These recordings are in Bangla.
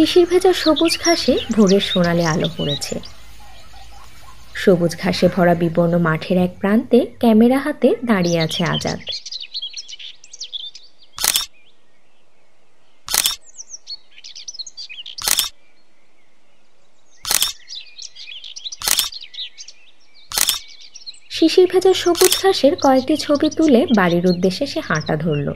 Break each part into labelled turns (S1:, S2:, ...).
S1: শিশির ভেজা সবুজ ঘাসে ভোরের সোনালি আলো পড়েছে। সবুজ ঘাসে ভরা বিবর্ণ মাঠের এক প্রান্তে ক্যামেরা হাতে দাঁড়িয়ে আছে আজাদ। শিশির ভেজা সবুজ ঘাসের কয়েকটি ছবি তুলে বাড়ির উদ্দেশ্যে সে হাঁটা ধরল।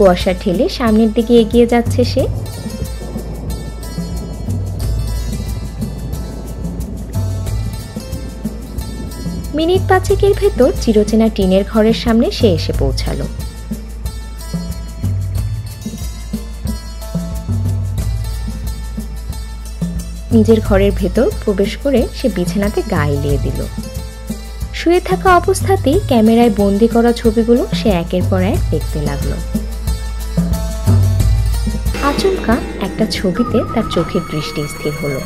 S1: কুয়াশা ঠেলে সামনের দিকে এগিয়ে যাচ্ছে সে। মিনিট পাঁচেকের ভেতর চিরচেনা টিনের ঘরের সামনে সে এসে পৌঁছালো। নিজের ঘরের ভেতর প্রবেশ করে সে বিছানাতে গা এলিয়ে দিল। শুয়ে থাকা অবস্থাতেই ক্যামেরায় বন্দি করা ছবিগুলো সে একের পর এক দেখতে লাগলো। আচমকা একটা ছবিতে তার চোখের দৃষ্টি স্থির হলো।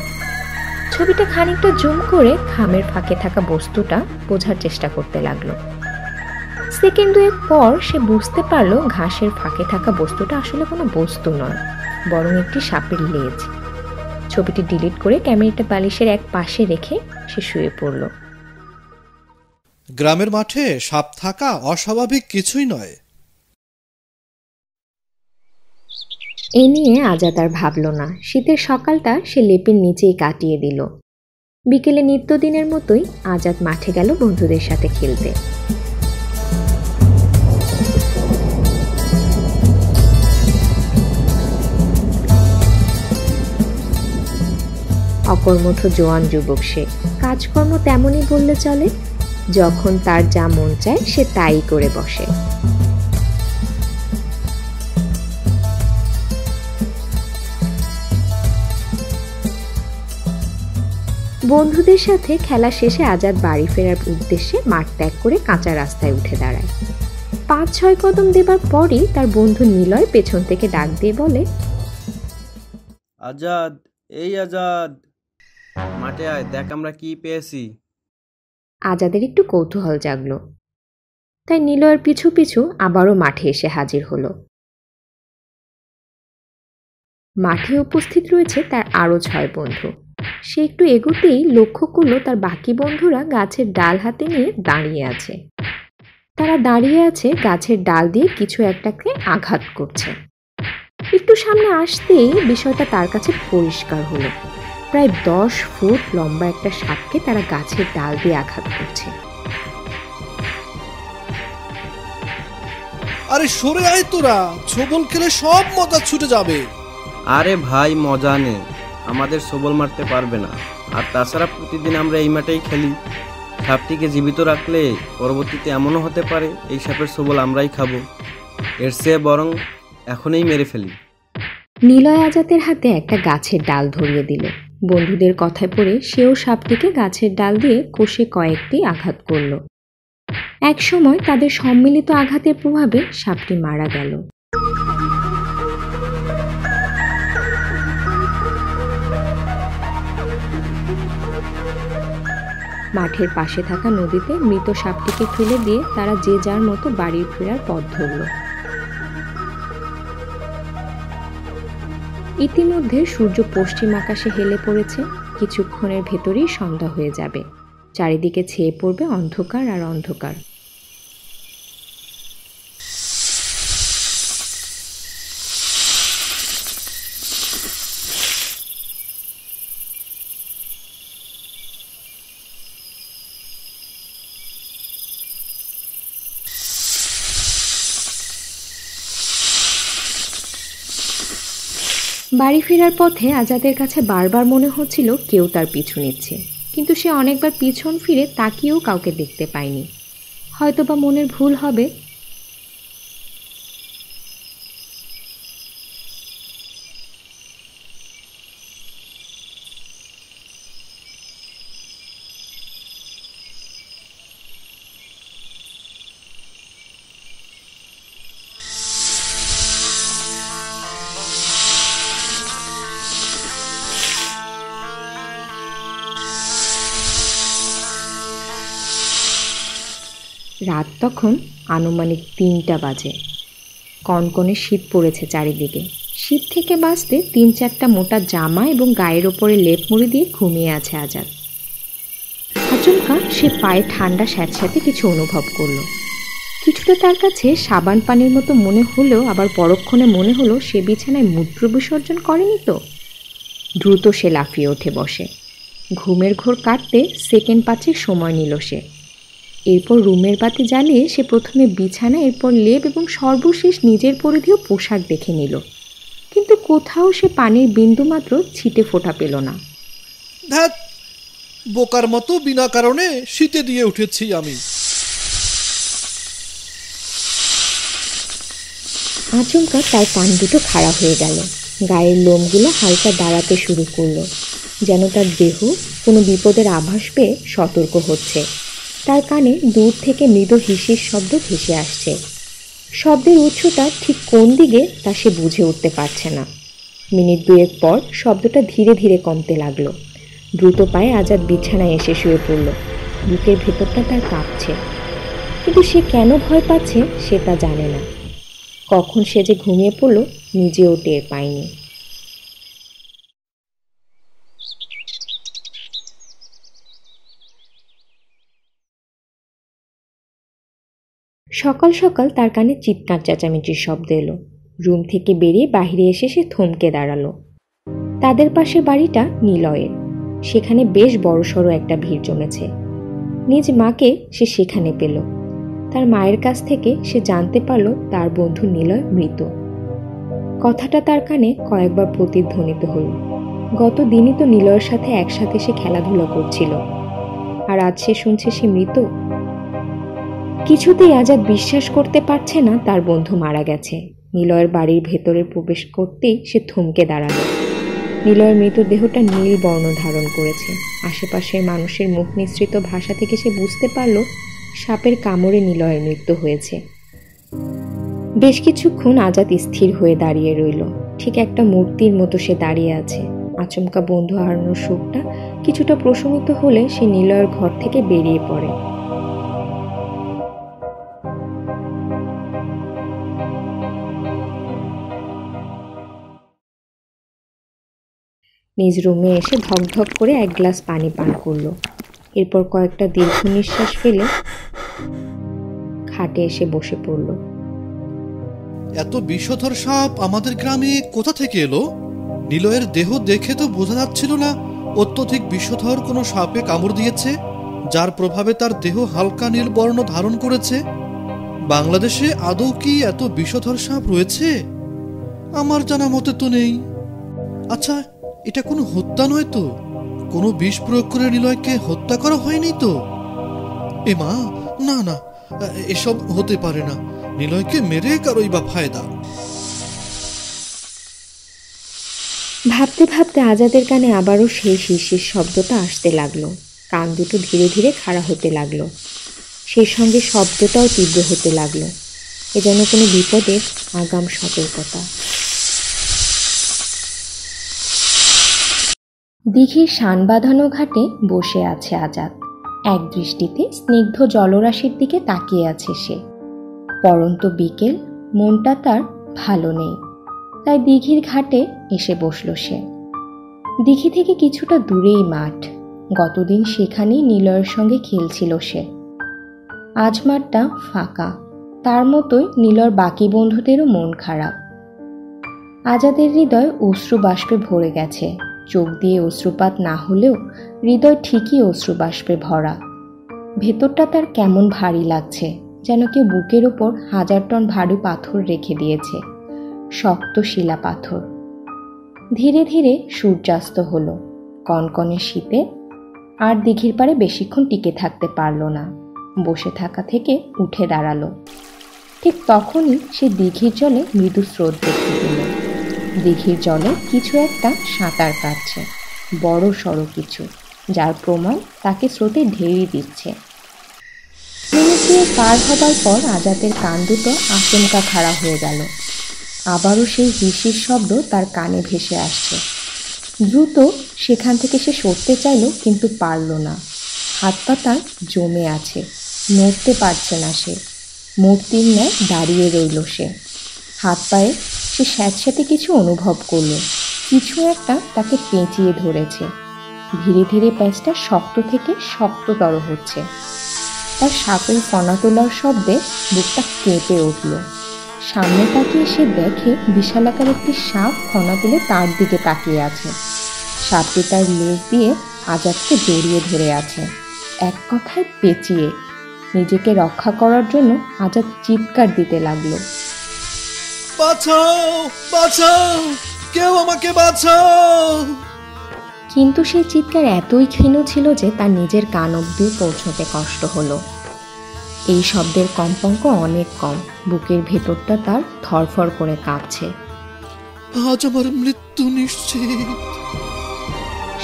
S1: ছবিটা খানিকটা জুম করে খামের ফাঁকে থাকা বস্তুটা বোঝার চেষ্টা করতে লাগলো। সেকেন্ড দুয়েক পর সে বুঝতে পারলো ঘাসের ফাঁকে থাকা বস্তুটা আসলে কোনো বস্তু নয়, বরং একটি সাপের লেজ। ছবিটি ডিলিট করে ক্যামেরাটা বালিশের এক পাশে রেখে সে শুয়ে পড়ল।
S2: গ্রামের মাঠে সাপ থাকা অস্বাভাবিক কিছুই নয়।
S1: এ নিয়ে আজাদ আর ভাবল না। শীতের সকালটা সে লেপের নিচেই কাটিয়ে দিল। বিকেলে নিত্যদিনের মতোই আজাদ মাঠে গেল বন্ধুদের সাথে খেলতে। অকর্মঠ জোয়ান যুবক সে। কাজকর্ম তেমনই বললে চলে। যখন তার যা মন চায় সে তাই করে বসে। বন্ধুদের সাথে খেলা শেষে আজাদ বাড়ি ফেরার উদ্দেশ্যে মাঠ ত্যাগ করে কাঁচা রাস্তায় উঠে দাঁড়ায়। 5-6 কদম দেবার পরই তার বন্ধু নিলয় পেছন থেকে ডাক দিয়ে বলে,
S3: আজাদ, এই আজাদ, মাঠে আয়, দেখ আমরা কি পেয়েছি।
S1: আজাদের একটু কৌতূহল জাগলো, তাই নিলয়ের পিছু পিছু আবারও মাঠে এসে হাজির হলো। মাঠে উপস্থিত রয়েছে তার আরো 6 বন্ধু। সে একটু এগোতেই লক্ষ্য করলো তার বাকি বন্ধুরা গাছের ডাল হাতে নিয়ে দাঁড়িয়ে আছে। তারা দাঁড়িয়ে আছে গাছের ডাল দিয়ে কিছু একটাকে আঘাত করছে। একটু সামনে আসতেই বিষয়টা তার কাছে পরিষ্কার হলো। প্রায় 10 ফুট লম্বা একটা সাপকে তারা গাছের ডাল দিয়ে আঘাত করছে।
S2: আরে সরে আয় তোরা, ছোবল খেলে সব মজা ছুটে যাবে।
S3: আরে ভাই, মজা নেই, আমাদের সবল মারতে পারবে না। আর তাছাড়া প্রতিদিন আমরা এই মাঠেই খেলি। সাপটিকে জীবিত রাখলে পরবর্তীতে এমনও হতে পারে এই সাপের সবল আমরাই খাবো। এর চেয়ে বরং এখনই মেরে ফেলি।
S1: নিলয় আজাদের হাতে একটা গাছের ডাল ধরিয়ে দিল। বন্ধুদের কথায় পড়ে সেও সাপটিকে গাছের ডাল দিয়ে কষে কয়েকটি আঘাত করল। এক সময় তাদের সম্মিলিত আঘাতের প্রভাবে সাপটি মারা গেল। মাঠের পাশে থাকা নদীতে মৃত সাপটিকে ফেলে দিয়ে তারা যে যার মতো বাড়ি ফেরার পথ ধরল। ইতিমধ্যে সূর্য পশ্চিম আকাশে হেলে পড়েছে। কিছুক্ষণের ভেতরেই সন্ধ্যা হয়ে যাবে। চারিদিকে ছেয়ে পড়বে অন্ধকার আর অন্ধকার। বাড়ি ফেরার পথে আজাদের কাছে বারবার মনে হচ্ছিল কেউ তার পিছু নিচ্ছে, কিন্তু সে অনেকবার পিছন ফিরে তাকিয়েও কাউকে দেখতে পায়নি। হয়তোবা মনের ভুল হবে। রাত তখন আনুমানিক 3টা বাজে। কনকনে শীত পড়েছে চারিদিকে। শীত থেকে বাঁচতে 3-4টা মোটা জামা এবং গায়ের ওপরে লেপ মুড়ি দিয়ে ঘুমিয়ে আছে আজাদ। আচমকা সে পায়ে ঠান্ডা স্যাঁতস্যাঁতে কিছু অনুভব করলো। কিছুটা তার কাছে সাবান পানির মতো মনে হলেও আবার পরক্ষণে মনে হলো সে বিছানায় মূত্র বিসর্জন করেনি তো। দ্রুত সে লাফিয়ে উঠে বসে। ঘুমের ঘোর কাটতে সেকেন্ড 5 সময় নিল সে। এরপর রুমের বাতি জ্বালিয়ে সে প্রথমে বিছানা, এরপর লেপ এবং সর্বশেষ নিজের পরিধেয় পোশাক দেখে নিল, কিন্তু কোথাও সে পানির বিন্দুমাত্র ছিটে ফোঁটা পেল না।
S2: ধ্যাত, বোকার মতো বিনা কারণে শীতে দিয়ে উঠেছি আমি।
S1: আচমকা তার কান দুটো খাড়া হয়ে গেল। গায়ের লোমগুলো হালকা দাঁড়াতে শুরু করলো, যেন তার দেহ কোনো বিপদের আভাস পেয়ে সতর্ক হচ্ছে। তার কানে দূর থেকে মৃদু হিসির শব্দ ভেসে আসছে। শব্দের উৎসটা ঠিক কোন দিকে তা সে বুঝে উঠতে পারছে না। মিনিট 2 পর শব্দটা ধীরে ধীরে কমতে লাগলো। দ্রুত পায়ে আজাদ বিছানায় এসে শুয়ে পড়ল। বুকের ভেতরটা তার কাঁপছে, কিন্তু সে কেন ভয় পাচ্ছে সে তা জানে না। কখন সে যে ঘুমিয়ে পড়ল নিজেও টের পায়নি। সকাল সকাল তার কানে চিৎকার চেঁচামেচির শব্দ এলো। রুম থেকে বেরিয়ে বাইরে এসে সে থমকে দাঁড়ালো। তাদের পাশে বাড়িটা নিলয়ের। সেখানে বেশ বড়সড় একটা ভিড় জমেছে। নিজ মাকে সে সেখানে পেল। তার মায়ের কাছ থেকে সে জানতে পারল তার বন্ধু নিলয় মৃত। কথাটা তার কানে কয়েকবার প্রতিধ্বনিত হল। গত দিনই তো নিলয়ের সাথে একসাথে সে খেলাধুলা করছিল, আর আজ সে শুনছে সে মৃত। কিছুতেই আজাদ বিশ্বাস করতে পারছে না তার বন্ধু মারা গেছে। নিলয়ের বাড়ির ভেতরে প্রবেশ করতেই সে থমকে দাঁড়ালো। নিলয়ের মৃতদেহটা নীল বর্ণ ধারণ করেছে। আশেপাশের মানুষের মুখ নিঃসৃত ভাষা থেকে সে বুঝতে পারল সাপের কামড়ে নিলয়ের মৃত্যু হয়েছে। বেশ কিছুক্ষণ আজাদ স্থির হয়ে দাঁড়িয়ে রইল। ঠিক একটা মূর্তির মতো সে দাঁড়িয়ে আছে। আচমকা বন্ধু হারানোর শোকটা কিছুটা প্রশমিত হলে সে নিলয়ের ঘর থেকে বেরিয়ে পড়ে। নিজ রুমে এসে ধকধক করে 1 গ্লাস পানি পান করলো। এরপর কয়েকটা দীর্ঘ নিঃশ্বাস ফেলে খাটে এসে বসে পড়ল।
S2: এত বিষধর সাপ আমাদের গ্রামে কোথা থেকে এলো? নিলয়ের দেহ দেখে তো বোঝা যাচ্ছিল না অত্যধিক বিষধর কোনো সাপে কামড় দিয়েছে, যার প্রভাবে তার দেহ হালকা নীল বর্ণ ধারণ করেছে। বাংলাদেশে আদৌ কি এত বিষধর সাপ রয়েছে? আমার জানা মতে তো নেই। আচ্ছা, এটা কোনো হত্যা নয় তো? কোনো বিষ প্রয়োগ করে নিলয়কে হত্যা করা হয়নি তো? এ মা, না না, এসব হতে পারে না। নিলয়কে মেরে কারোই বা ফায়দা?
S1: ভাবতে ভাবতে আজাদের কানে আবারও সেই শিরশির শব্দটা আসতে লাগলো। কান দুটো ধীরে ধীরে খাড়া হতে লাগলো। সেই সঙ্গে শব্দটাও তীব্র হতে লাগলো। এ যেন কোনো বিপদের আগাম সতর্কতা। দিঘির শান বাঁধানো ঘাটে বসে আছে আজাদ। এক দৃষ্টিতে স্নিগ্ধ জলরাশির দিকে তাকিয়ে আছে সে। পরন্ত বিকেল, মনটা তার ভালো নেই, তাই দিঘির ঘাটে এসে বসল সে। দিঘি থেকে কিছুটা দূরেই মাঠ। গতদিন সেখানেই নিলয়ের সঙ্গে খেলছিল সে। আজ মাঠটা ফাঁকা। তার মতোই নিলয়ের বাকি বন্ধুদেরও মন খারাপ। আজাদের হৃদয় অশ্রু বাষ্পে ভরে গেছে। চোখ দিয়ে অশ্রুপাত না হলেও হৃদয় ঠিকই অশ্রু বাষ্পে ভরা। ভেতরটা তার কেমন ভারী লাগছে, যেন কেউ বুকের ওপর 1000 টন ভারী পাথর রেখে দিয়েছে। শক্ত শিলা পাথর। ধীরে ধীরে সূর্যাস্ত হলো। কনকনে শীতে আর দিঘির পাড়ে বেশিক্ষণ টিকে থাকতে পারল না। বসে থাকা থেকে উঠে দাঁড়ালো। ঠিক তখনই সে দিঘির জলে মৃদু স্রোত দেখতে পেল। দিঘির জলে কিছু একটা সাঁতার কাটছে, বড় সড়ো কিছু, যার প্রমাণ তাকে স্রোতে ঢেউই দিচ্ছে। মিনিট 2 পার হবার পর আজাদের কান দুটো আচমকা খাড়া হয়ে গেল। আবারও সেই হিসির শব্দ তার কানে ভেসে আসছে। দ্রুত সেখান থেকে সে সরতে চাইল, কিন্তু পারল না। হাত পা তার জমে আছে, নড়তে পারছে না সে। মূর্তির ন্যায় দাঁড়িয়ে রইল সে। হাত পায়ে সে স্যাঁতস্যাঁতে কিছু অনুভব করলো। কিছু একটা তাকে পেঁচিয়ে ধরেছে। ধীরে ধীরে প্যাঁচটা শক্ত থেকে শক্ততর হচ্ছে। তার সাপের ফনা তোলার শব্দে বুকটা কেঁপে উঠল। সামনে তাকিয়ে সে দেখে বিশালাকার একটি সাপ ফনা তুলে তার দিকে তাকিয়ে আছে। সাপটি তার লেজ দিয়ে আজাদকে জড়িয়ে ধরে আছে, এক কথায় পেঁচিয়ে। নিজেকে রক্ষা করার জন্য আজাদ চিৎকার দিতে লাগলো,
S2: বাঁচাও, বাঁচাও, কেউ আমাকে বাঁচাও।
S1: কিন্তু সেই চিৎকার এতই ক্ষীণ ছিল যে তার নিজের কান অবধি পৌঁছতে কষ্ট হলো। এই শব্দের কম্পাঙ্ক অনেক কম। বুকের ভেতরটা তার থরফর করে কাঁপছে।
S2: আজ আমার মৃত্যু নিশ্চিত।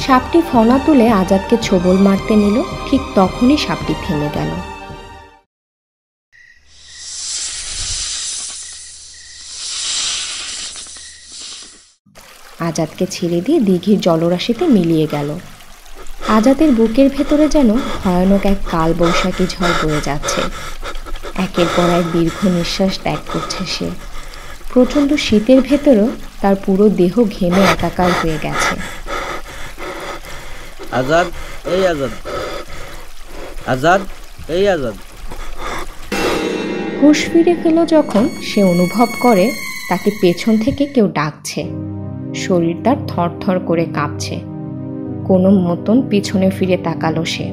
S1: সাপটি ফনা তুলে আজাদকে ছোবল মারতে নিল। ঠিক তখনই সাপটি থেমে গেল। আজাদকে ছেড়ে দিয়ে দিঘির জলরাশিতে মিলিয়ে গেল। আজাদের বুকের ভেতরে যেন ভয়ানক এক কালবৈশাখী ঝড় বয়ে যাচ্ছে। একের পর এক দীর্ঘ নিঃশ্বাস ত্যাগ করছে সে। প্রচণ্ড শীতের ভেতরেও তার পুরো দেহ ঘেমে একাকার হয়ে গেছে।
S3: আজাদ, এই আজাদ, আজাদ, এই আজাদ।
S1: হুঁশ ফিরে পেল যখন সে অনুভব করে তাকে পেছন থেকে কেউ ডাকছে। শরীর তার থরথর করে কাঁপছে। কোনো মতন পিছনে ফিরে তাকালো সে।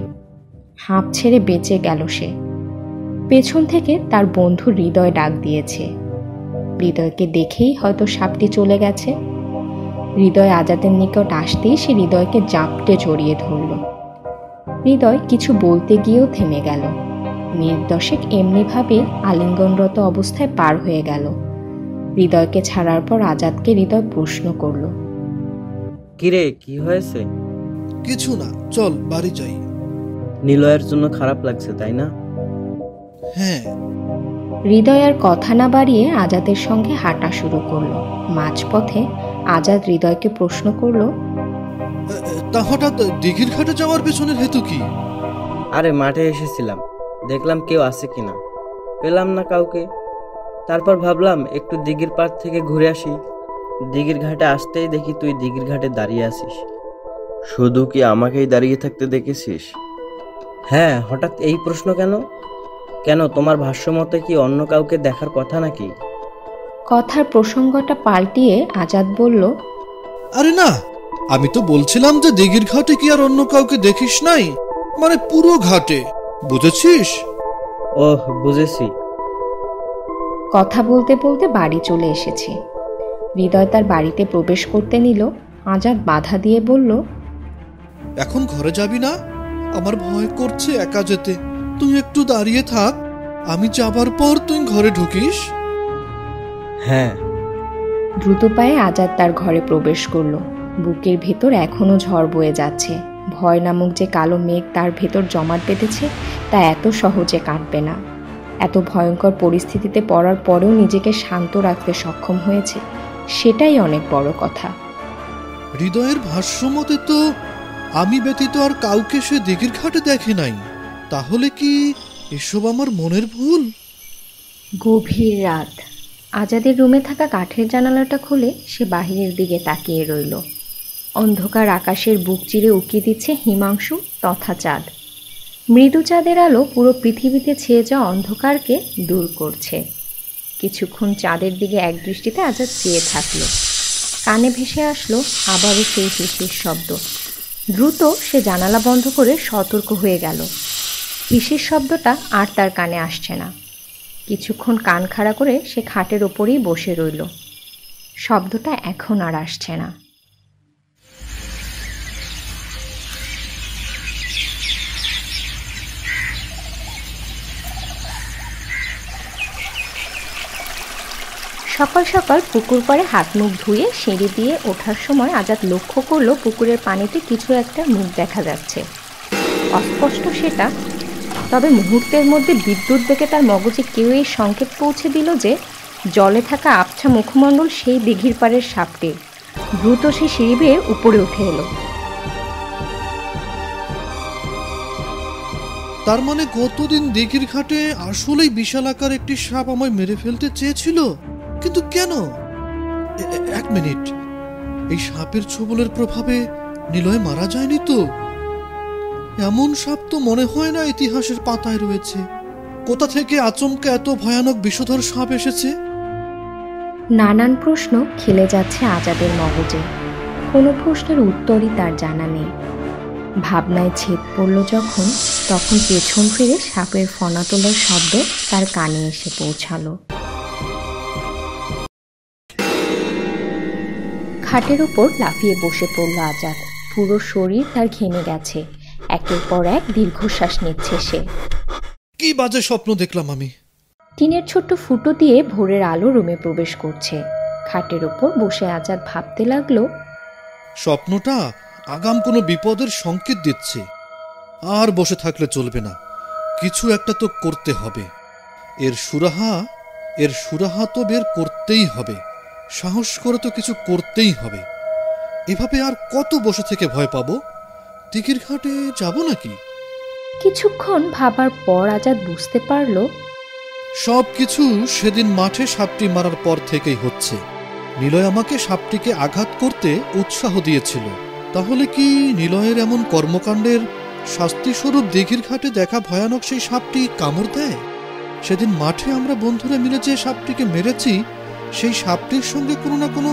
S1: হাঁপ ছেড়ে বেঁচে গেল সে। পেছন থেকে তার বন্ধু হৃদয় ডাক দিয়েছে। হৃদয়কে দেখেই হয়তো সাপটি চলে গেছে। হৃদয় আজাদের নিকট আসতেই সে হৃদয়কে জাপটে জড়িয়ে ধরল। হৃদয় কিছু বলতে গিয়েও থেমে গেল। মিনিট দশেক এমনিভাবেই আলিঙ্গনরত অবস্থায় পার হয়ে গেল। হৃদয়কে ছাড়ার পর আজাদকে হৃদয় প্রশ্ন করল,
S3: কিরে, কি হয়েছে?
S2: কিছু না, চল বাড়ি যাই।
S3: নিলয়ের জন্য খারাপ লাগছে, তাই না?
S2: হ্যাঁ।
S1: হৃদয় আর কথা না বাড়িয়ে আজাদের সঙ্গে হাঁটা শুরু করলো। মাঝপথে আজাদ হৃদয়কে প্রশ্ন করল,
S2: তা হঠাৎ দিঘির ঘাটে যাওয়ার পেছনের হেতু কি?
S3: আরে মাঠে এসেছিলাম, দেখলাম কেউ আছে কিনা, পেলাম না কাউকে। তারপর ভাবলাম একটু দিঘির পাড় থেকে ঘুরে আসি। দিঘির ঘাটে আসতেই দেখি তুই দিঘির ঘাটে দাঁড়িয়ে আছিস। শুধু কি আমাকেই দাঁড়িয়ে থাকতে দেখেছিস? হ্যাঁ, হঠাৎ এই প্রশ্ন কেন? কেন, তোমার ভাষ্য মতে কি অন্য কাউকে দেখার কথা নাকি?
S1: কথার প্রসঙ্গটা পাল্টিয়ে আজাদ বলল,
S2: আরে না, আমি তো বলছিলাম যে দিঘির ঘাটে কি আর অন্য কাউকে দেখিস নাই, মানে পুরো ঘাটে, বুঝেছিস?
S3: ওহ, বুঝেছি।
S1: কথা বলতে বলতে বাড়ি চলে এসেছে। হৃদয় তার বাড়িতে প্রবেশ করতে নিল। আজাদ বাধা দিয়ে বলল,
S2: এখন ঘরে যাবি না? আমার ভয় করছে একা যেতে। তুই একটু দাঁড়িয়ে থাক, আমি যাবার পর তুই ঘরে ঢুকিস।
S3: হ্যাঁ।
S1: দ্রুত পায়ে আজাদ তার ঘরে প্রবেশ করল। বুকের ভেতর এখনো ঝড় বয়ে যাচ্ছে। ভয় নামক যে কালো মেঘ তার ভেতর জমাট বেঁধেছে তা এত সহজে কাটবে না। এত ভয়ঙ্কর পরিস্থিতিতে পড়ার পরেও নিজেকে শান্ত রাখতে সক্ষম হয়েছে, সেটাই অনেক বড় কথা।
S2: হৃদয়ের ভাষ্য মতে তো আমি ব্যতীত আর কাউকে সে দিঘির ঘাটে দেখে নাই। তাহলে কি এসব আমার মনের ভুল?
S1: গভীর রাত। আজাদের রুমে থাকা কাঠের জানালাটা খুলে সে বাহিরের দিকে তাকিয়ে রইল। অন্ধকার আকাশের বুক চিরে উকি দিচ্ছে হিমাংশু তথা চাঁদ। মৃদু চাঁদের আলো পুরো পৃথিবীতে ছেয়ে যাওয়া অন্ধকারকে দূর করছে। কিছুক্ষণ চাঁদের দিকে একদৃষ্টিতে আজাদ চেয়ে থাকল। কানে ভেসে আসলো আবারও সেই হিসির শব্দ। দ্রুত সে জানালা বন্ধ করে সতর্ক হয়ে গেল। হিসির শব্দটা আর তার কানে আসছে না। কিছুক্ষণ কান খাড়া করে সে খাটের ওপরেই বসে রইল। শব্দটা এখন আর আসছে না। সকাল সকাল পুকুর পাড়ে হাত মুখ ধুয়ে সিঁড়ি দিয়ে ওঠার সময় আজাদ লক্ষ্য করলো পুকুরের পানিতে কিছু একটা মুখ দেখা যাচ্ছে। অস্পষ্ট সেটা, তবে মুহূর্তের মধ্যে বিদ্যুৎ বেগে তার মগজে কেউ এই সংকেত পৌঁছে দিল যে জলে থাকা আবছা মুখমণ্ডল সেই দিঘির পাড়ের সাপটি। দ্রুত সে সিঁড়ি বেয়ে উপরে উঠে এলো।
S2: তার মানে গতদিন দিঘির ঘাটে আসলেই বিশাল আকার একটি সাপ আমায় মেরে ফেলতে চেয়েছিল। কিন্তু কেন? এক মিনিট, এই সাপের ছোবলের প্রভাবে নিলয় মারা যায়নি তো? এমন সাপ তো মনে হয় না ইতিহাসের পাতায় রয়েছে। কোথা থেকে আচমকা এত ভয়ানক বিষধর সাপ এসেছে?
S1: নানান প্রশ্ন খেলে যাচ্ছে আজাদের মগজে। কোনো প্রশ্নের উত্তরই তার জানা নেই। ভাবনায় ছেদ পড়ল যখন, তখন পেছন ফিরে সাপের ফনা তোলার শব্দ তার কানে এসে পৌঁছালো। খাটের ওপর লাফিয়ে বসে পড়ল আজাদ। পুরো শরীর তার ঘেমে গেছে। একের পর এক দীর্ঘশ্বাস নিচ্ছে সে।
S2: কি বাজে স্বপ্ন দেখলাম আমি!
S1: টিনের ছোট্ট ফুটো দিয়ে ভোরের আলো রুমে প্রবেশ করছে। খাটের ওপর বসে আজাদ ভাবতে লাগলো,
S2: স্বপ্নটা আগাম কোনো বিপদের সংকেত দিচ্ছে। আর বসে থাকলে চলবে না, কিছু একটা তো করতে হবে। এর সুরাহা তো বের করতেই হবে। সাহস করে তো কিছু করতেই হবে। এভাবে আর কত বসে থেকে ভয় পাবো? দিঘির ঘাটে যাব নাকি?
S1: কিছুক্ষণ ভাবার পর আজাদ বুঝতে পারল,
S2: সবকিছু সেদিন মাঠে সাপটি মারার পর থেকেই হচ্ছে। নিলয় আমাকে সাপটিকে আঘাত করতে উৎসাহ দিয়েছিল। তাহলে কি নিলয়ের এমন কর্মকাণ্ডের শাস্তিস্বরূপ দিঘির ঘাটে দেখা ভয়ানক সেই সাপটি কামড় দেয়? সেদিন মাঠে আমরা বন্ধুরা মিলে যে সাপটিকে মেরেছি, সেই সাপটির সঙ্গে কোনো না কোনো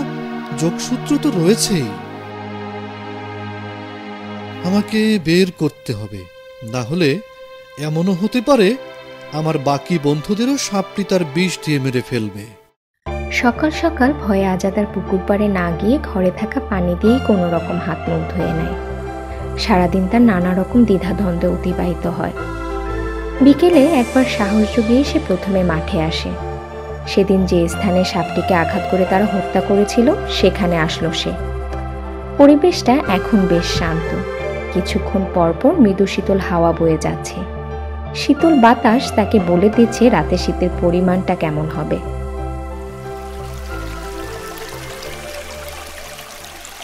S2: যোগসূত্র তো রয়েছেই। আমাকে বের করতে হবে, না হলে এমনও হতে পারে আমার বাকি বন্ধুদেরও সাপটি তার বিষ দিয়ে মেরে ফেলবে।
S1: সকাল সকাল ভয়ে আজাদ আর পুকুর পাড়ে না গিয়ে ঘরে থাকা পানি দিয়েই কোনো রকম হাত মুখ ধুয়ে নেয়। সারাদিন তার নানা রকম দ্বিধাদ্বন্দ্বে অতিবাহিত হয়। বিকেলে একবার সাহস জুগিয়ে সে প্রথমে মাঠে আসে। সেদিন যে স্থানে সাপটিকে আঘাত করে তারা হত্যা করেছিল, সেখানে আসলো সে। পরিবেশটা এখন বেশ শান্ত। কিছুক্ষণ পরপর মৃদু শীতল হাওয়া বয়ে যাচ্ছে। শীতল বাতাস তাকে বলে দিচ্ছে রাতে শীতের পরিমাণটা কেমন হবে।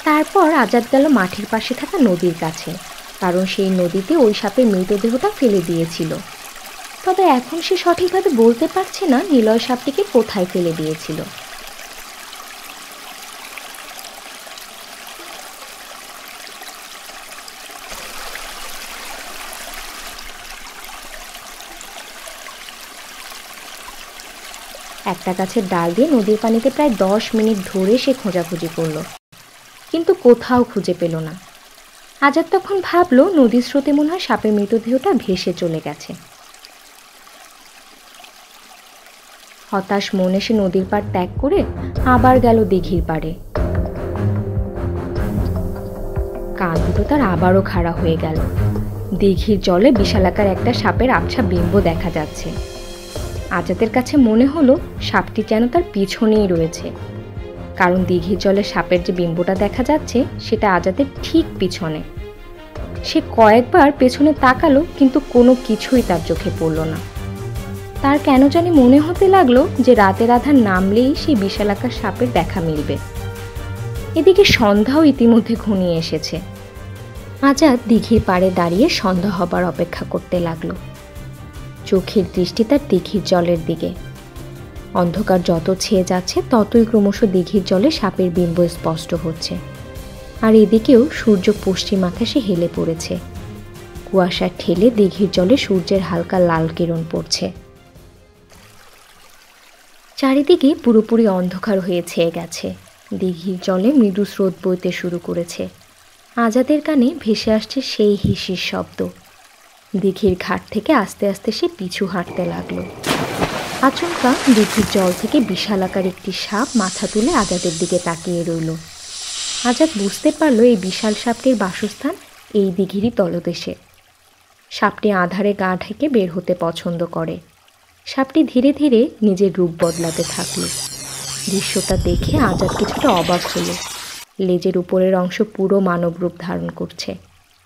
S1: তারপর আজাদ গেল মাঠের পাশে থাকা নদীর কাছে, কারণ সেই নদীতে ওই সাপের মৃতদেহটা ফেলে দিয়েছিল। তবে এখন সে সঠিকভাবে বলতে পারছে না নিলয় সাপটিকে কোথায় ফেলে দিয়েছিল। একটা গাছের ডাল দিয়ে নদীর পানিতে প্রায় 10 মিনিট ধরে সে খোঁজাখুঁজি করল, কিন্তু কোথাও খুঁজে পেল না। আজাদ তখন ভাবলো নদীর স্রোতে মনে হয় সাপের মৃতদেহটা ভেসে চলে গেছে। হতাশ মনে সে নদীর পাড় ত্যাগ করে আবার গেল দিঘির পাড়ে। কান দুটো তার আবারও খাড়া হয়ে গেল। দিঘির জলে বিশালাকার একটা সাপের আবছা বিম্ব দেখা যাচ্ছে। আজাদের কাছে মনে হলো সাপটি যেন তার পিছনেই রয়েছে, কারণ দিঘির জলে সাপের যে বিম্বটা দেখা যাচ্ছে সেটা আজাদের ঠিক পিছনে। সে কয়েকবার পেছনে তাকালো, কিন্তু কোনো কিছুই তার চোখে পড়ল না। তার কেন জানি মনে হতে লাগলো যে রাতের আধার নামলেই সেই বিশালাকার সাপের দেখা মিলবে। এদিকে সন্ধ্যাও ইতিমধ্যে ঘনিয়ে এসেছে। আজাদ দিঘির পাড়ে দাঁড়িয়ে সন্ধ্যা হবার অপেক্ষা করতে লাগলো। চোখের দৃষ্টি তার দিঘির জলের দিকে। অন্ধকার যত ছেয়ে যাচ্ছে ততই ক্রমশ দিঘির জলে সাপের বিম্ব স্পষ্ট হচ্ছে। আর এদিকেও সূর্য পশ্চিম আকাশে হেলে পড়েছে। কুয়াশার ঠেলে দিঘির জলে সূর্যের হালকা লাল কিরণ পড়ছে। চারিদিকে পুরোপুরি অন্ধকার হয়ে ছেয়ে গেছে। দিঘির জলে মৃদু স্রোত বইতে শুরু করেছে। আজাদের কানে ভেসে আসছে সেই হিসির শব্দ। দিঘির ঘাট থেকে আস্তে আস্তে সে পিছু হাঁটতে লাগলো। আচমকা দিঘির জল থেকে বিশালাকার একটি সাপ মাথা তুলে আজাদের দিকে তাকিয়ে রইল। আজাদ বুঝতে পারল এই বিশাল সাপটির বাসস্থান এই দিঘিরই তলদেশে। সাপটি আঁধারে গা ঢেকে বের হতে পছন্দ করে। সাপটি ধীরে ধীরে নিজের রূপ বদলাতে থাকল। দৃশ্যটা দেখে আজাদ কিছুটা অবাক হল। লেজের উপরের অংশ পুরো মানব রূপ ধারণ করছে,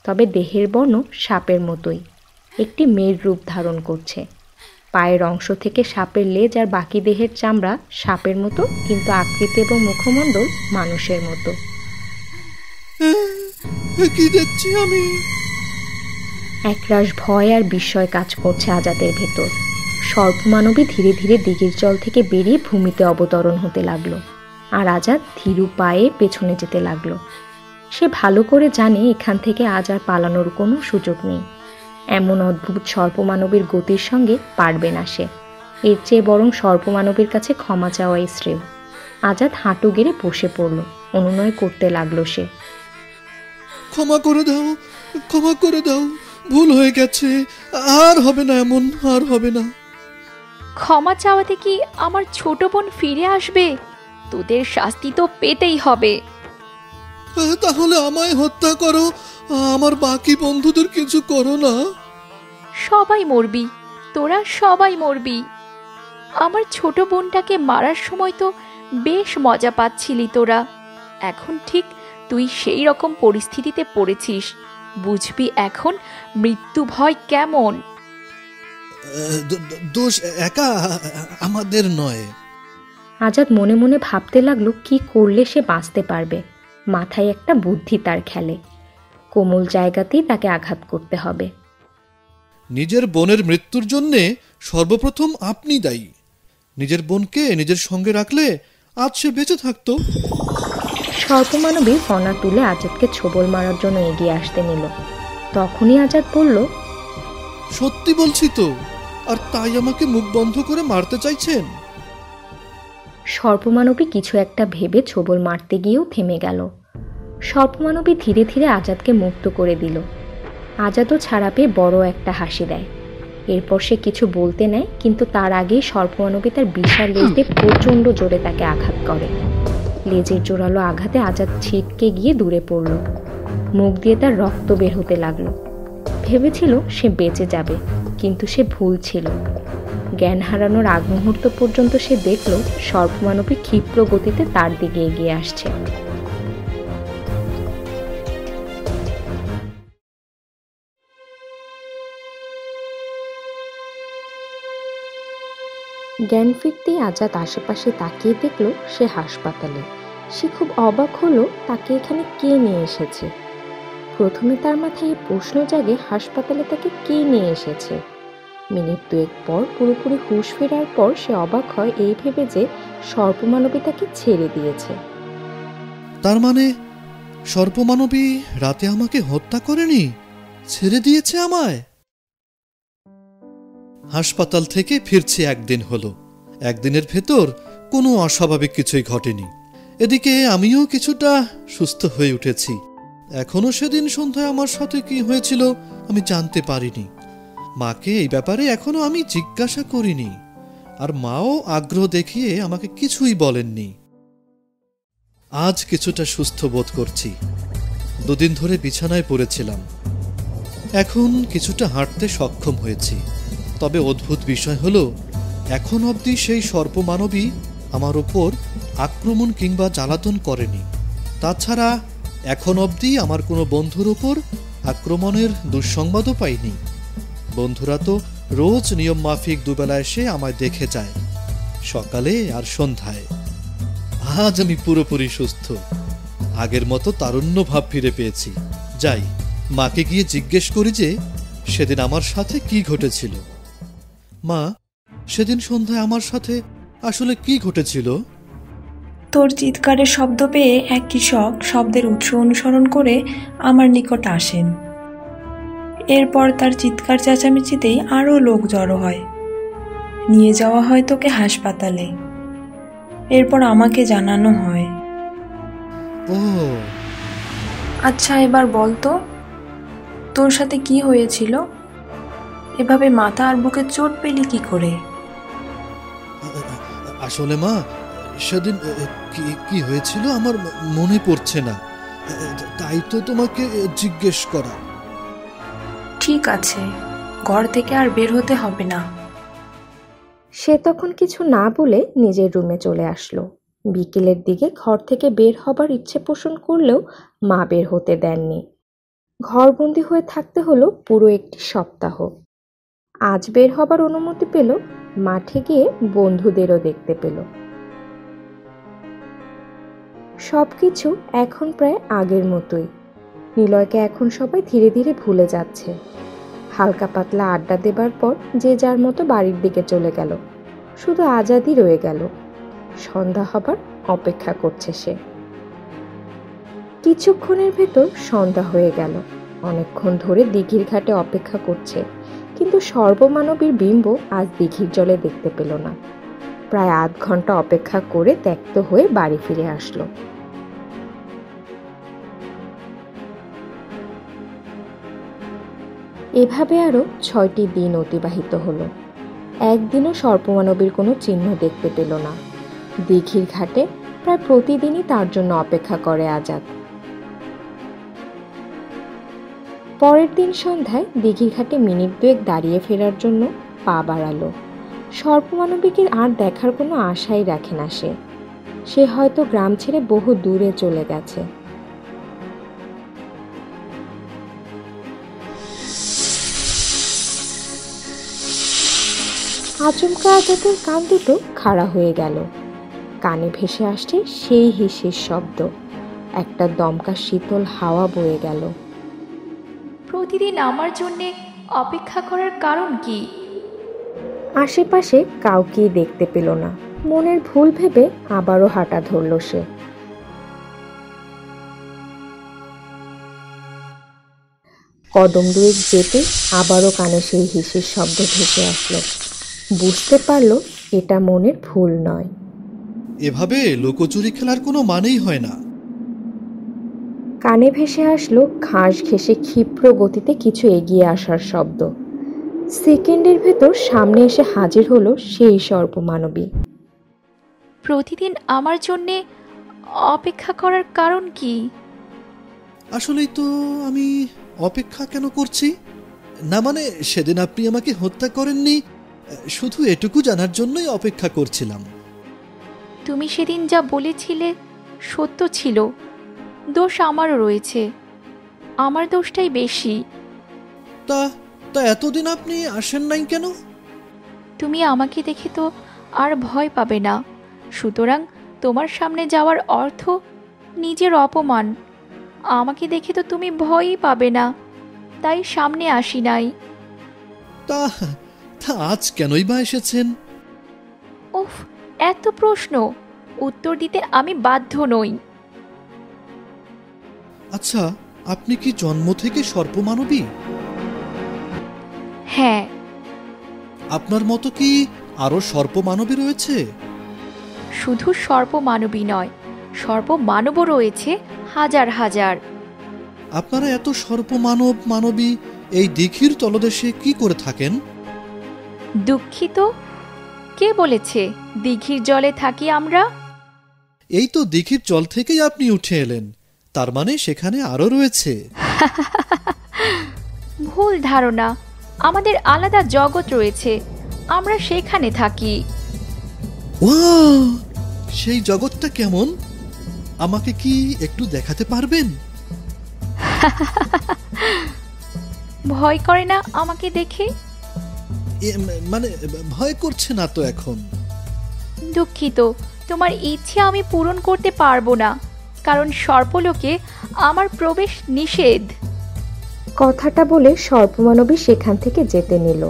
S1: তবে দেহের বর্ণ সাপের মতোই, একটি মেয়ের রূপ ধারণ করছে। পায়ের অংশ থেকে সাপের লেজ আর বাকি দেহের চামড়া সাপের মতো, কিন্তু আকৃতি এবং মুখমণ্ডল মানুষের মতো।
S2: কি দেখছি আমি?
S1: একরাশ ভয় আর বিস্ময় কাজ করছে আজাদের ভেতর। সর্পমানবী ধীরে ধীরে দিঘির জল থেকে বেরিয়ে ভূমিতে অবতরণ হতে লাগলো, আর আজাদ ধীরু পায়ে পেছনে যেতে লাগলো। সে ভালো করে জানে এখান থেকে আজ আর পালানোর কোনো সুযোগ নেই। এমন অদ্ভুত সর্পমানবীর গতির সঙ্গে পারবে না সে। এর চেয়ে বরং সর্পমানবীর কাছে ক্ষমা চাওয়াই শ্রেয়। আজাদ হাঁটু গেড়ে বসে পড়ল, অনুনয় করতে লাগলো সে।
S2: ক্ষমা করে দাও, ক্ষমা করে দাও, ভুল হয়ে গেছে, আর হবে না, এমন আর হবে না।
S4: ক্ষমা চাওয়াতে কি আমার ছোট বোন ফিরে আসবে? তোদের শাস্তি তো পেতেই হবে।
S2: তাহলে আমায় হত্যা করো, আমার বাকি বন্ধুদের কিছু করো না।
S4: সবাই মরবি, তোরা সবাই মরবি। আমার ছোট বোনটাকে মারার সময় তো বেশ মজা পাচ্ছিলি তোরা। এখন ঠিক তুই সেই রকম পরিস্থিতিতে পড়েছিস, বুঝবি এখন মৃত্যু ভয় কেমন।
S2: দোষ একা আমাদের নয়।
S1: আজাদ মনে মনে ভাবতে লাগলো কি করলে সে বাঁচতে পারবে। মাথায় একটা বুদ্ধি তার খেলে, কোমল জায়গাতেই তাকে আঘাত করতে হবে।
S2: নিজের বোনের মৃত্যুর জন্যে সর্বপ্রথম আপনি দায়ী। নিজের বোনকে নিজের সঙ্গে রাখলে আজ সে বেঁচে থাকতো।
S1: সর্পমানবী ফনা তুলে আজাদকে ছোবল মারার জন্য এগিয়ে আসতে নিল। তখনই আজাদ বলল,
S2: সত্যি বলছি তো, আর তাই আমাকে মুখ বন্ধ করে মারতে চাইছেন?
S1: সর্পমানবী কিছু একটা ভেবে ছোবল মারতে গিয়েও থেমে গেল। সর্পমানবী ধীরে ধীরে আজাদকে মুক্ত করে দিল। আজাদও ছাড়া পেয়ে বড় একটা হাসি দেয়। এরপর সে কিছু বলতে নেয়, কিন্তু তার আগেই সর্পমানবী তার বিশাল লেজ দিয়ে প্রচণ্ড জোরে তাকে আঘাত করে। লেজের জোরালো আঘাতে আজাদ ছিটকে গিয়ে দূরে পড়ল। মুখ দিয়ে তার রক্ত বের হতে লাগলো। ভেবেছিল সে বেঁচে যাবে, কিন্তু সে ভুল ছিল। জ্ঞান হারানোর আগ মুহূর্ত পর্যন্ত সে দেখল সর্পমানবী ক্ষিপ্র গতিতে তার দিকে এগিয়ে আসছে। জ্ঞান ফিরতেই আজাদ আশেপাশে তাকিয়ে দেখল সে হাসপাতালে। সে খুব অবাক হলো তাকে এখানে কে নিয়ে এসেছে। প্রথমে তার মাথায় এই প্রশ্ন জাগে, হাসপাতালে তাকে কে নিয়ে এসেছে। মিনিট দুয়েক পর পুরোপুরি হুঁশ ফেরার পর সে অবাক হয় এই ভেবে যে সর্পমানবী তাকে ছেড়ে দিয়েছে।
S2: তার মানে সর্পমানবী রাতে আমাকে হত্যা করেনি, ছেড়ে দিয়েছে আমায়। হাসপাতাল থেকে ফিরছি একদিন হলো। একদিনের ভেতর কোনো অস্বাভাবিক কিছুই ঘটেনি। এদিকে আমিও কিছুটা সুস্থ হয়ে উঠেছি। এখনো সেদিন সন্ধ্যায় আমার সাথে কি হয়েছিল আমি জানতে পারিনি। মাকে এই ব্যাপারে এখনো আমি জিজ্ঞাসা করিনি, আর মাও আগ্রহ দেখিয়ে আমাকে কিছুই বলেননি। আজ কিছুটা সুস্থ বোধ করছি। দুদিন ধরে বিছানায় পড়েছিলাম, এখন কিছুটা হাঁটতে সক্ষম হয়েছি। তবে অদ্ভুত বিষয় হলো, এখন অবধি সেই সর্পমানবী আমার ওপর আক্রমণ কিংবা জ্বালাতন করেনি। তাছাড়া এখন অবধি আমার কোনো বন্ধুর ওপর আক্রমণের দুঃসংবাদও পাইনি। বন্ধুরা তো রোজ নিয়ম মাফিক দুবেলা এসে আমায় দেখে যায়, সকালে আর সন্ধ্যায়। আজ আমি পুরোপুরি সুস্থ, আগের মতো তারুণ্য ভাব ফিরে পেয়েছি। যাই, মাকে গিয়ে জিজ্ঞেস করি যে সেদিন আমার সাথে কি ঘটেছিল। মা, সেদিন সন্ধ্যায় আমার সাথে আসলে কি ঘটেছিল?
S5: তোর চিৎকারের শব্দ পেয়ে এক কৃষক শব্দের উৎস অনুসরণ করে আমার নিকট আসেন। এরপর তার চিৎকার চেঁচামেচিতেই আরও লোক জড়ো হয়। নিয়ে যাওয়া হয় তোকে হাসপাতালে। এরপর আমাকে জানানো হয়।
S2: ও
S5: আচ্ছা, এবার বল তো, তোর সাথে কি হয়েছিল? এভাবে মাথা আর বুকে চোট পেলি কি করে?
S2: আসলে মা, সেদিন কি হয়েছিল আমার মনে পড়ছে না, তাই তো তোমাকে জিজ্ঞেস করা।
S5: ঠিক আছে, ঘর থেকে আর বের হতে হবে না।
S1: সে তখন কিছু না বলে নিজের রুমে চলে আসলো। বিকেলের দিকে ঘর থেকে বের হবার ইচ্ছে পোষণ করলেও মা বের হতে দেননি। ঘরবন্দি হয়ে থাকতে হলো পুরো একটি সপ্তাহ। আজ বের হবার অনুমতি পেল, মাঠে গিয়ে বন্ধুদেরও দেখতে পেল। সবকিছু এখন প্রায় আগের মতোই। নিলয়কে এখন সবাই ধীরে ধীরে ভুলে যাচ্ছে। হালকা পাতলা আড্ডা দেবার পর যে যার মতো বাড়ির দিকে চলে গেল। শুধু আজাদই রয়ে গেল। সন্ধ্যা হবার অপেক্ষা করছে সে। কিছুক্ষণের ভেতর সন্ধ্যা হয়ে গেল। অনেকক্ষণ ধরে দিঘির ঘাটে অপেক্ষা করছে, কিন্তু সর্বমানবীর বিম্ব আজ দিঘির জলে দেখতে পেল না। প্রায় আধ ঘন্টা অপেক্ষা করে ত্যক্ত হয়ে বাড়ি ফিরে আসলো। এভাবে আরো 6টি দিন অতিবাহিত হলো। একদিনও সর্পমানবীর কোনো চিহ্ন দেখতে পেল না। দিঘির ঘাটে প্রায় প্রতিদিনই তার জন্য অপেক্ষা করে আজাদ। পরের দিন সন্ধ্যায় দিঘির ঘাটে মিনিট 2 দাঁড়িয়ে ফেরার জন্য পা বাড়ালো। সর্পমানবীকে আর দেখার কোনো আশাই রাখে না সে। সে হয়তো গ্রাম ছেড়ে বহু দূরে চলে গেছে। আচমকা আজাদের কান দুটো খাড়া হয়ে গেল। কানে ভেসে আসছে সেই হিসের শব্দ। একটা দমকা শীতল হাওয়া বয়ে গেল।
S4: প্রতিদিন আমার জন্যে অপেক্ষা করার কারণ কি?
S1: আশেপাশে কাউকেই দেখতে পেল না। মনের ভুল ভেবে আবারও হাঁটা ধরল সে। কদম 2 যেতে আবারও কানে সেই হিসের শব্দ ভেসে আসলো। বুঝতে পারল এটা মনের ভুল নয়।
S2: এভাবে লুকোচুরি খেলার কোনো মানেই হয় না।
S1: কানে ভেসে আসলো ঘাস ঘেঁষে ক্ষিপ্র গতিতে কিছু এগিয়ে আসার শব্দ। সেকেন্ডের ভেতর সামনে এসে হাজির হলো সেই সর্পমানবী।
S4: প্রতিদিন আমার জন্যে অপেক্ষা করার কারণ কি?
S2: আসলেই তো আমি অপেক্ষা কেন করছি না, মানে সেদিন আপনি আমাকে হত্যা করেননি, শুধু এটুকু জানার জন্যই অপেক্ষা করছিলাম।
S4: তুমি সেদিন যা বলেছিলে সত্য ছিল। দোষ আমারও রয়েছে। আমার দোষটাই বেশি।
S2: তা তা এতদিন আপনি আসেন নাই কেন?
S4: তুমি আমাকে দেখে তো আর ভয় পাবে না, সুতরাং তোমার সামনে যাওয়ার অর্থ নিজের অপমান। আমাকে দেখে তো তুমি ভয়ই পাবে না, তাই সামনে আসি নাই।
S2: তা তা আজ কেনই বা এসেছেন?
S4: উফ, এত প্রশ্ন, উত্তর দিতে আমি বাধ্য নই।
S2: আচ্ছা, আপনি কি জন্ম থেকে সর্পমানবী?
S4: হ্যাঁ।
S2: আপনার মতো কি আরো সর্পমানবী রয়েছে?
S4: শুধু সর্পমানবী নয়, সর্পমানবও রয়েছে হাজার হাজার।
S2: আপনারা এত মানবী এই দিঘির তলদেশে কি করে থাকেন?
S4: দুঃখিত, কে বলেছে দিঘির জলে থাকি আমরা?
S2: এই তো দিঘির জল থেকেই আপনি উঠে এলেন, তার মানে সেখানে আরো রয়েছে।
S4: ভুল ধারণা, আমাদের আলাদা জগৎ রয়েছে, আমরা সেখানে থাকি।
S2: ওয়াও, সেই জগৎটা কেমন? আমাকে কি একটু দেখাতে পারবেন?
S4: ভয় করে না আমাকে দেখে?
S2: মানে ভয় করছে না তো এখন?
S4: দুঃখিত, তোমার ইচ্ছে আমি পূরণ করতে পারবো না, কারণ সর্পলোকে আমার প্রবেশ নিষেধ।
S1: কথাটা বলে সর্পমানবী সেখান থেকে যেতে নিল।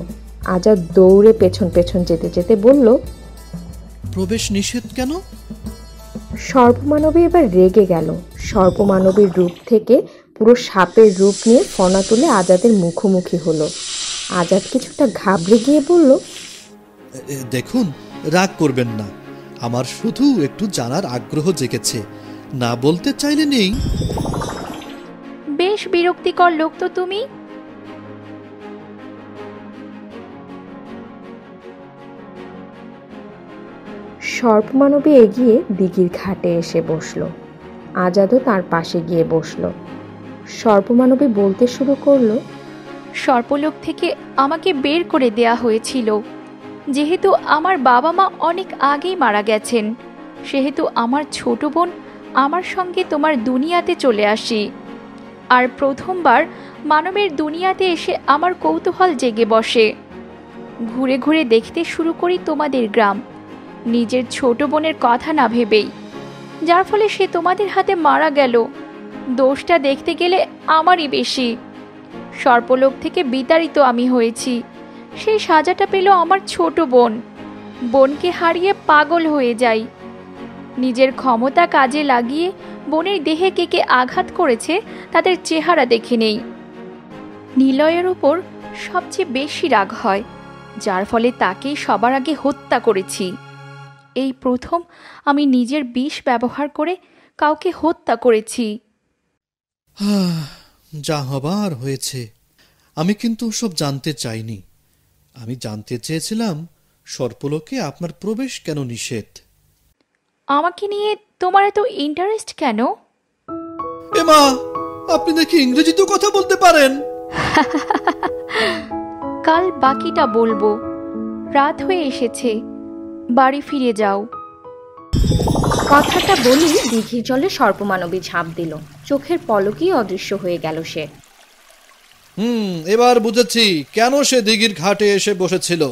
S1: আজাদ দৌড়ে পেছন পেছন যেতে যেতে বলল,
S2: প্রবেশ নিষেধ কেন?
S1: সর্পমানবী এবার রেগে গেল। সর্পমানবীর রূপ থেকে পুরো সাপের রূপ নিয়ে ফনা তুলে আজাদের মুখোমুখি হলো। আজাদ কিছুটা ঘাবড়ে গিয়ে বলল,
S2: দেখুন, রাগ করবেন না, আমার শুধু একটু জানার আগ্রহ জেগেছে, না বলতে চাইলে নেই।
S4: বেশ বিরক্তিকর লোক তো তুমি।
S1: সর্পমানবী এগিয়ে দিঘির ঘাটে এসে বসল। আজাদও তার পাশে গিয়ে বসল। সর্পমানবী বলতে শুরু করলো,
S4: সর্পলোক থেকে আমাকে বের করে দেয়া হয়েছিল। যেহেতু আমার বাবা মা অনেক আগেই মারা গেছেন, সেহেতু আমার ছোট বোন আমার সঙ্গে তোমার দুনিয়াতে চলে আসি। আর প্রথমবার মানবের দুনিয়াতে এসে আমার কৌতূহল জেগে বসে। ঘুরে ঘুরে দেখতে শুরু করি তোমাদের গ্রাম, নিজের ছোট বোনের কথা না ভেবেই, যার ফলে সে তোমাদের হাতে মারা গেল। দোষটা দেখতে গেলে আমারই বেশি। সর্পলোক থেকে বিতাড়িত আমি হয়েছি। সেই সাজাটা পেল আমার ছোট বোন। বোনকে হারিয়ে পাগল হয়ে যাই। নিজের ক্ষমতা কাজে লাগিয়ে বোনের দেহে কে কে আঘাত করেছে তাদের চেহারা দেখে নেই। নিলয়ের ওপর সবচেয়ে বেশি রাগ হয়, যার ফলে তাকেই সবার আগে হত্যা করেছি। এই প্রথম আমি নিজের বিষ ব্যবহার করে কাউকে হত্যা করেছি।
S2: যা হবার হয়েছে। আমি কিন্তু সব জানতে চাইনি। আমি জানতে চেয়েছিলাম সর্পলোকে আপনার প্রবেশ কেন নিষেধ।
S4: আমাকে নিয়ে তোমার এত ইন্টারেস্ট কেন?
S2: এমা, আপনি দেখি ইংরেজিতেও কথা বলতে পারেন।
S4: কাল বাকিটা বলবো। রাত হয়ে এসেছে, বাড়ি ফিরে যাও।
S1: কথাটা বলি দিঘির জলে সর্পমানবী ঝাঁপ দিল। চোখের পলকেই অদৃশ্য হয়ে গেল সে।
S2: এবার বুঝেছি কেন সে দিঘির ঘাটে এসে বসেছিল,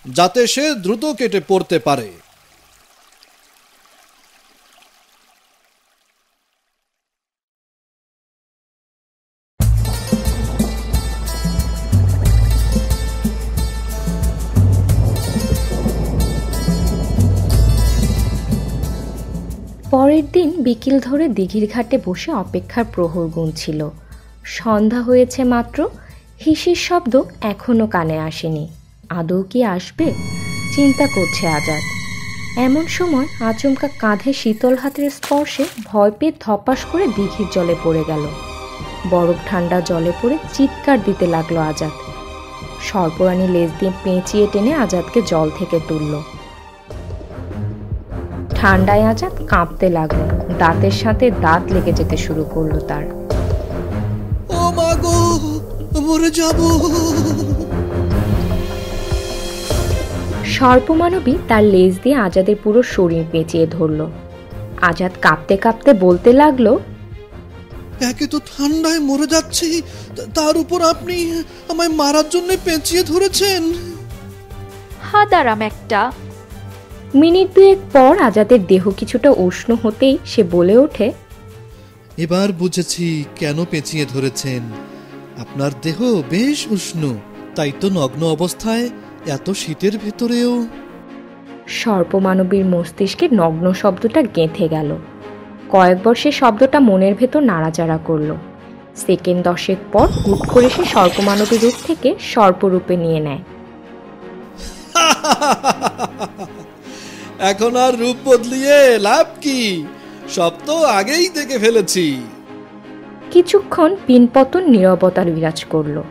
S2: যাতে সে দ্রুত কেটে পড়তে পারে।
S1: পরের দিন বিকেল ধরে দিঘির ঘাটে বসে অপেক্ষার প্রহর গুনছিল। সন্ধ্যা হয়েছে মাত্র, হিসির শব্দ এখনো কানে আসেনি। আদৌ কি আসবে চিন্তা করছে আজাদ। এমন সময় আচমকা কাঁধে শীতল হাতের স্পর্শে ভয় পেয়ে ধপাস করে দিঘির জলে পড়ে গেল। বরফ ঠান্ডা জলে পড়ে চিৎকার দিতে লাগলো আজাদ। সর্পরানী লেজ দিয়ে পেঁচিয়ে টেনে আজাদকে জল থেকে তুলল। ঠান্ডায় আজাদ কাঁপতে লাগলো, দাঁতের সাথে দাঁত লেগে যেতে শুরু করলো তার।
S2: ও মা গো, মরে যাব।
S1: সর্পমানবী তার লেজ দিয়ে আজাদের পুরো শরীর পেঁচিয়ে ধরল। আজাদ কাঁপতে কাঁপতে বলতে লাগলো,
S2: একে তো ঠান্ডায় মরে যাচ্ছি, তার উপর আপনি আমায় মারার জন্য পেঁচিয়ে ধরেছেন।
S4: হাদারাম একটা।
S1: মিনিট দুয়েক পর আজাদের দেহ কিছুটা উষ্ণ হতেই সে বলে ওঠে,
S2: এবার বুঝেছি কেন পেঁচিয়ে ধরেছেন। আপনার দেহ বেশ উষ্ণ, তাই তো নগ্ন অবস্থায় এত শীতের ভেতরেও।
S1: সর্পমানবীর মস্তিষ্কে নগ্ন শব্দটা গেঁথে গেল। কয়েকবার সে শব্দটা মনের ভেতর নাড়াচাড়া করলো। সেকেন্ড 10 পর হুট করে সে সর্পমানবী রূপ থেকে সর্পরূপে নিয়ে নেয়।
S2: এখন আর রূপ বদলিয়ে লাভ কি, সব তো আগেই দেখে ফেলেছি।
S1: কিছুক্ষণ পিনপতন নীরবতার বিরাজ করলো।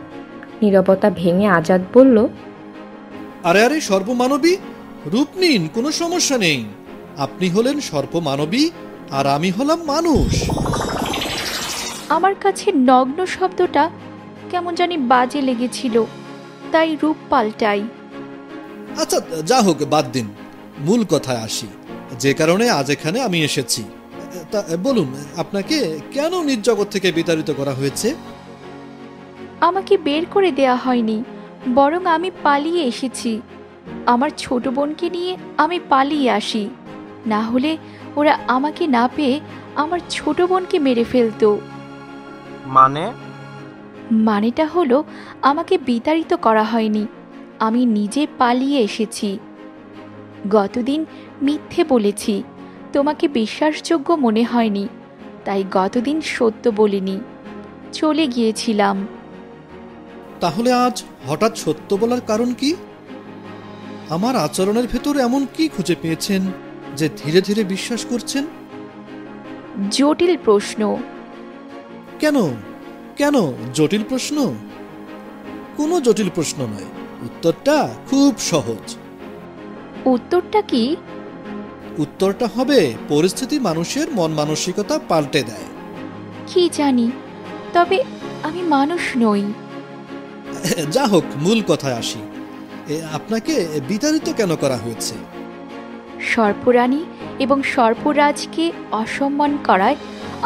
S1: নীরবতা ভেঙে আজাদ বলল,
S2: আরে আরে সর্পমানবী, রূপ নিন, কোনো সমস্যা নেই। আপনি হলেন সর্পমানবী আর আমি হলাম মানুষ।
S4: আমার কাছে নগ্ন শব্দটা কেমন জানি বাজে লেগেছিল, তাই রূপ পাল্টাই।
S2: আচ্ছা যা হোক, বাদ দিন, মূল কথায় আসি, যে কারণে আজ এখানে আমি এসেছি। তা বলুন, আপনাকে কেন নিজ জগৎ থেকে বিতাড়িত করা হয়েছে?
S4: আমাকে বের করে দেয়া হয়নি, বরং আমি পালিয়ে এসেছি। আমার ছোট বোনকে নিয়ে আমি পালিয়ে আসি, না হলে ওরা আমাকে না পেয়ে আমার ছোট বোনকে মেরে ফেলতো। মানেটা হলো আমাকে বিতাড়িত করা হয়নি, আমি নিজে পালিয়ে এসেছি। গতদিন মিথ্যে বলেছি, তোমাকে বিশ্বাসযোগ্য মনে হয়নি, তাই গতদিন সত্য বলিনি, চলে গিয়েছিলাম।
S2: তাহলে আজ হঠাৎ সত্য বলার কারণ কি? আমার আচরণের ভেতরে এমন কি খুঁজে পেয়েছেন যে ধীরে ধীরে বিশ্বাস করছেন?
S4: জটিল প্রশ্ন।
S2: কেন কেন জটিল প্রশ্ন? কোনো জটিল প্রশ্ন নয়, উত্তরটা খুব সহজ।
S4: উত্তরটা কি?
S2: উত্তরটা হবে পরিস্থিতি মানুষের মন মানসিকতা পাল্টে দেয়।
S4: কি জানি, তবে আমি মানুষ নই।
S2: যা হোক, মূল কথায় আসি। আপনাকে বিতাড়িত কেন করা হয়েছে?
S4: সর্পরানী এবং সর্পরাজকে অসম্মান করায়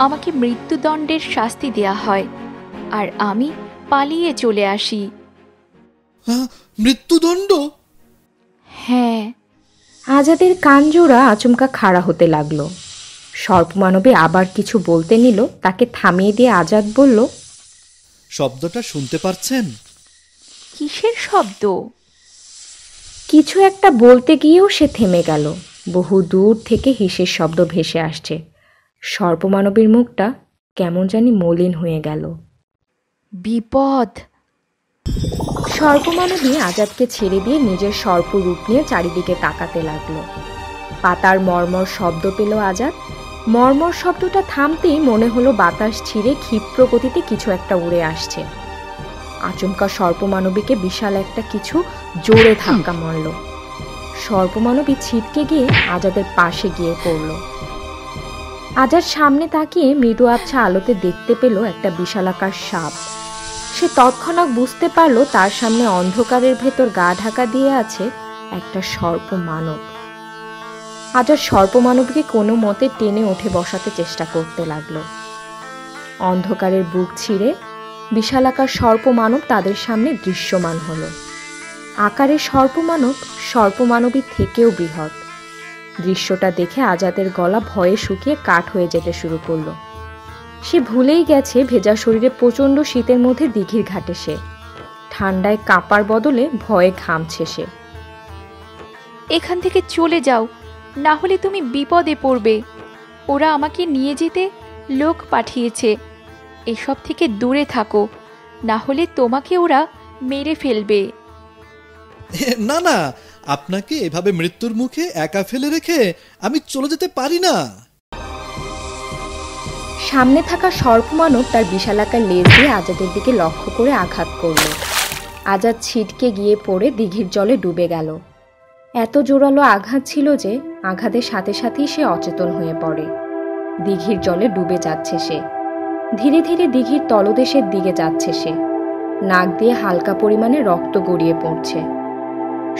S4: আমাকে মৃত্যুদণ্ডের শাস্তি দেয়া হয়, আর আমি পালিয়ে চলে আসি।
S2: মৃত্যুদণ্ড?
S4: হ্যাঁ।
S1: আজাদের কানজোড়া আচমকা খাড়া হতে লাগলো। সর্পমানবী আবার কিছু বলতে নিল, তাকে থামিয়ে দিয়ে আজাদ বলল,
S2: শব্দটা শুনতে পারছেন?
S4: কিসের শব্দ?
S1: কিছু একটা বলতে গিয়েও সে থেমে গেল। বহু দূর থেকে হিসের শব্দ ভেসে আসছে। সর্পমানবীর মুখটা কেমন জানি মলিন হয়ে গেল।
S4: বিপদ!
S1: সর্পমানবী আজাদকে ছেড়ে দিয়ে নিজের সর্পরূপ নিয়ে চারিদিকে তাকাতে লাগলো। পাতার মর্মর শব্দ পেল আজাদ। মর্মর শব্দটা থামতেই মনে হলো বাতাস ছিঁড়ে ক্ষিপ্র গতিতে কিছু একটা উড়ে আসছে। আচমকা সর্পমানবীকে বিশাল একটা কিছু জোরে ধাক্কা মারল। সর্পমানবী ছিটকে গিয়ে আজাদের পাশে গিয়ে পড়ল। আজাদ সামনে তাকিয়ে মৃদু আবছা আলোতে দেখতে পেল একটা বিশালাকার সাপ। সে তৎক্ষণাৎ বুঝতে পারল তার সামনে অন্ধকারের ভেতর গা ঢাকা দিয়ে আছে একটা সর্পমানব। আজাদ সর্পমানবকে কোনো মতে টেনে উঠে বসাতে চেষ্টা করতে লাগলো। অন্ধকারের বুক ছিঁড়ে বিশালাকার সর্পমানব তাদের সামনে দৃশ্যমান হলো। আকারে সর্পমানব সর্পমানবীর থেকেও বৃহৎ। দৃশ্যটা দেখে আজাদের গলা ভয়ে শুকিয়ে কাঠ হয়ে যেতে শুরু করলো। সে ভুলেই গেছে ভেজা শরীরে প্রচণ্ড শীতের মধ্যে দিঘির ঘাটে সে। ঠান্ডায় কাঁপার বদলে ভয়ে ঘামছে সে।
S4: এখান থেকে চলে যাও, না হলে তুমি বিপদে পড়বে। ওরা আমাকে নিয়ে যেতে লোক পাঠিয়েছে। এসব থেকে দূরে থাকো, না হলে তোমাকে ওরা মেরে ফেলবে।
S2: না না, আপনাকে এভাবে মৃত্যুর মুখে একা ফেলে রেখে আমি চলে যেতে পারি না।
S1: সামনে থাকা সর্পমানব তার বিশালাকার লেজ দিয়ে আজাদের দিকে লক্ষ্য করে আঘাত করল। আজাদ ছিটকে গিয়ে পড়ে দিঘির জলে ডুবে গেল। এত জোরালো আঘাত ছিল যে আঘাতের সাথে সাথেই সে অচেতন হয়ে পড়ে। দিঘির জলে ডুবে যাচ্ছে সে। ধীরে ধীরে দিঘির তলদেশের দিকে যাচ্ছে সে। নাক দিয়ে হালকা পরিমাণে রক্ত গড়িয়ে পড়ছে।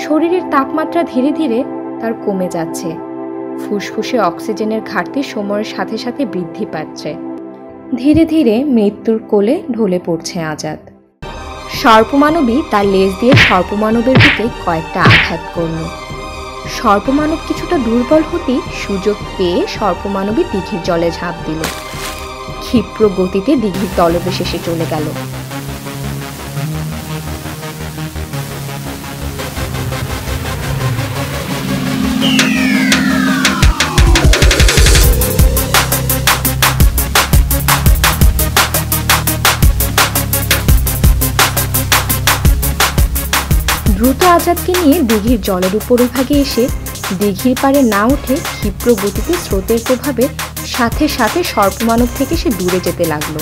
S1: শরীরের তাপমাত্রা ধীরে ধীরে তার কমে যাচ্ছে। ফুসফুসে অক্সিজেনের ঘাটতি সময়ের সাথে সাথে বৃদ্ধি পাচ্ছে। ধীরে ধীরে মৃত্যুর কোলে ঢলে পড়ছে আজাদ। সর্পমানবী তার লেজ দিয়ে সর্পমানবের দিকে কয়েকটা আঘাত করল। সর্পমানব কিছুটা দুর্বল হতেই সুযোগ পেয়ে সর্পমানবী দিঘির জলে ঝাঁপ দিল। ক্ষিপ্র গতিতে দিঘির তলদেশে এসে চলে গেল। দ্রুত আজাদকে নিয়ে দিঘির জলের উপরিভাগে এসে দিঘির পাড়ে না উঠে ক্ষিপ্র গতিতে স্রোতের প্রভাবে সাথে সাথে সর্পমানব থেকে সে দূরে যেতে লাগলো।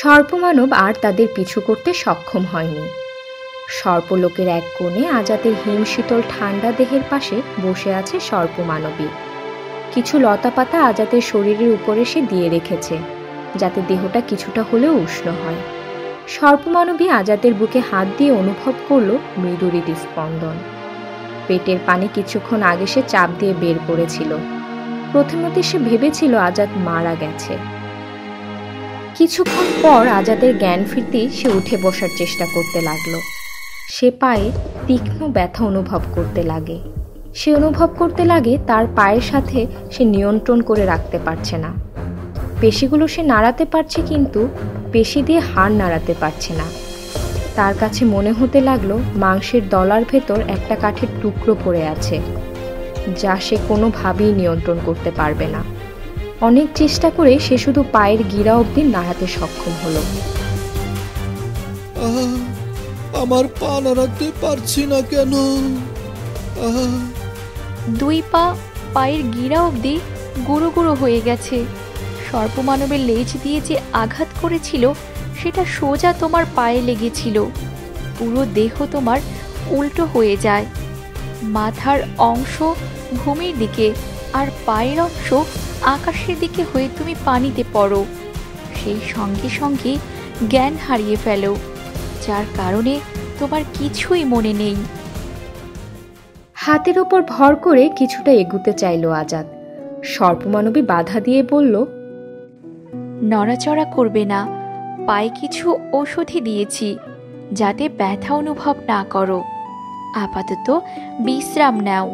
S1: সর্পমানব আর তাদের পিছু করতে সক্ষম হয়নি। সর্পলোকের এক কোণে আজাদের হিমশীতল ঠান্ডা দেহের পাশে বসে আছে সর্পমানবী। কিছু লতাপাতা আজাদের শরীরের উপরে সে দিয়ে রেখেছে, যাতে দেহটা কিছুটা হলেও উষ্ণ হয়। সর্পমানবী আজাদের বুকে হাত দিয়ে অনুভব করলো মৃদু হৃদস্পন্দন। পেটের পানি কিছুক্ষণ আগে সে চাপ দিয়ে বের করেছিল। প্রথমত সে ভেবেছিল আজাদ মারা গেছে। কিছুক্ষণ পর আজাদের জ্ঞান ফিরতেই সে উঠে বসার চেষ্টা করতে লাগলো। সে পায়ে তীক্ষ্ণ ব্যথা অনুভব করতে লাগে। সে অনুভব করতে লাগে তার পায়ের সাথে সে নিয়ন্ত্রণ করে রাখতে পারছে না। পেশিগুলো সে নাড়াতে পারছে, কিন্তু পেশি দিয়ে হাড় নাড়াতে পারছে না। তার কাছে মনে হতে লাগলো মাংসের দলার ভেতর একটা কাঠের টুকরো পড়ে আছে, যা সে কোনোভাবেই নিয়ন্ত্রণ করতে পারবে না। অনেক চেষ্টা করে সে শুধু পায়ের গিরা অবধি নাড়াতে সক্ষম হলো।
S2: আমার পা নাড়াতে পারছি না কেন?
S4: দুই পা পায়ের গিরা অবধি গুঁড়ো গুঁড়ো হয়ে গেছে। সর্পমানবের লেজ দিয়ে যে আঘাত করেছিল সেটা সোজা তোমার পায়ে লেগেছিল। পুরো দেহ তোমার উল্টো হয়ে যায়। মাথার অংশ ভূমির দিকে আর পায়ের অংশ আকাশের দিকে হয়ে তুমি পানিতে পড়ো। সেই সঙ্গে সঙ্গে জ্ঞান হারিয়ে ফেলো, যার কারণে তোমার কিছুই মনে নেই।
S1: হাতের ওপর ভর করে কিছুটা এগুতে চাইল আজাদ। সর্পমানবী বাধা দিয়ে বলল,
S4: নড়াচড়া করবে না। পায়ে কিছু ওষুধই দিয়েছি, যাতে ব্যথা অনুভব না করো। আপাতত বিশ্রাম নাও।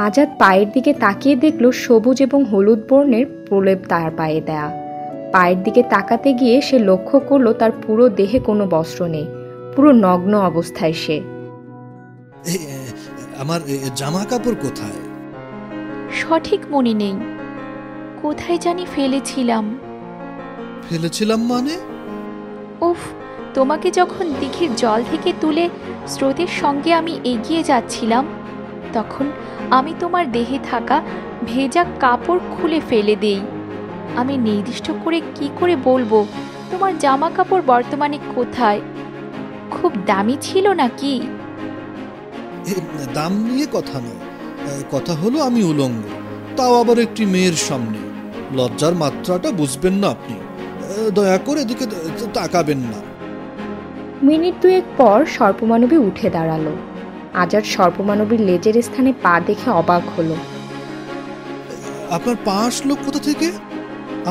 S1: আজাদ পায়ের দিকে তাকিয়ে দেখল সবুজ এবং হলুদ বর্ণের প্রলেপ তার পায়ে দেয়া। পায়ের দিকে তাকাতে গিয়ে সে লক্ষ্য করলো তার পুরো দেহে কোনো বস্ত্র নেই, পুরো নগ্ন অবস্থায় সে।
S2: আমার জামা কাপড় কোথায়?
S4: সঠিক মনে নেই, কোথায় জানি ফেলেছিলাম।
S2: ফেলেছিলাম মানে?
S4: উফ, তোমাকে যখন দিঘির জল থেকে তুলে স্রোতের সঙ্গে আমি এগিয়ে যাচ্ছিলাম, তখন আমি তোমার দেহে থাকা ভেজা কাপড় খুলে ফেলে দেই। আমি নির্দিষ্ট করে কি করে বলবো তোমার জামা কাপড় বর্তমানে কোথায়? খুব দামি ছিল নাকি?
S2: দাম নিয়ে কথা নয়, কথা হলো আমি উলঙ্গ, তাও আবার একটি মেয়ের সামনে। লজ্জার মাত্রাটা বুঝবেন না আপনি, দয়া করে এদিকে তাকাবেন না।
S1: মিনিট দুয়েক পর সর্পমানবী উঠে দাঁড়ালো। আজাদ সর্পমানবীর লেজের স্থানে পা দেখে অবাক হলো।
S2: আপনার পা আসলো কোথা থেকে?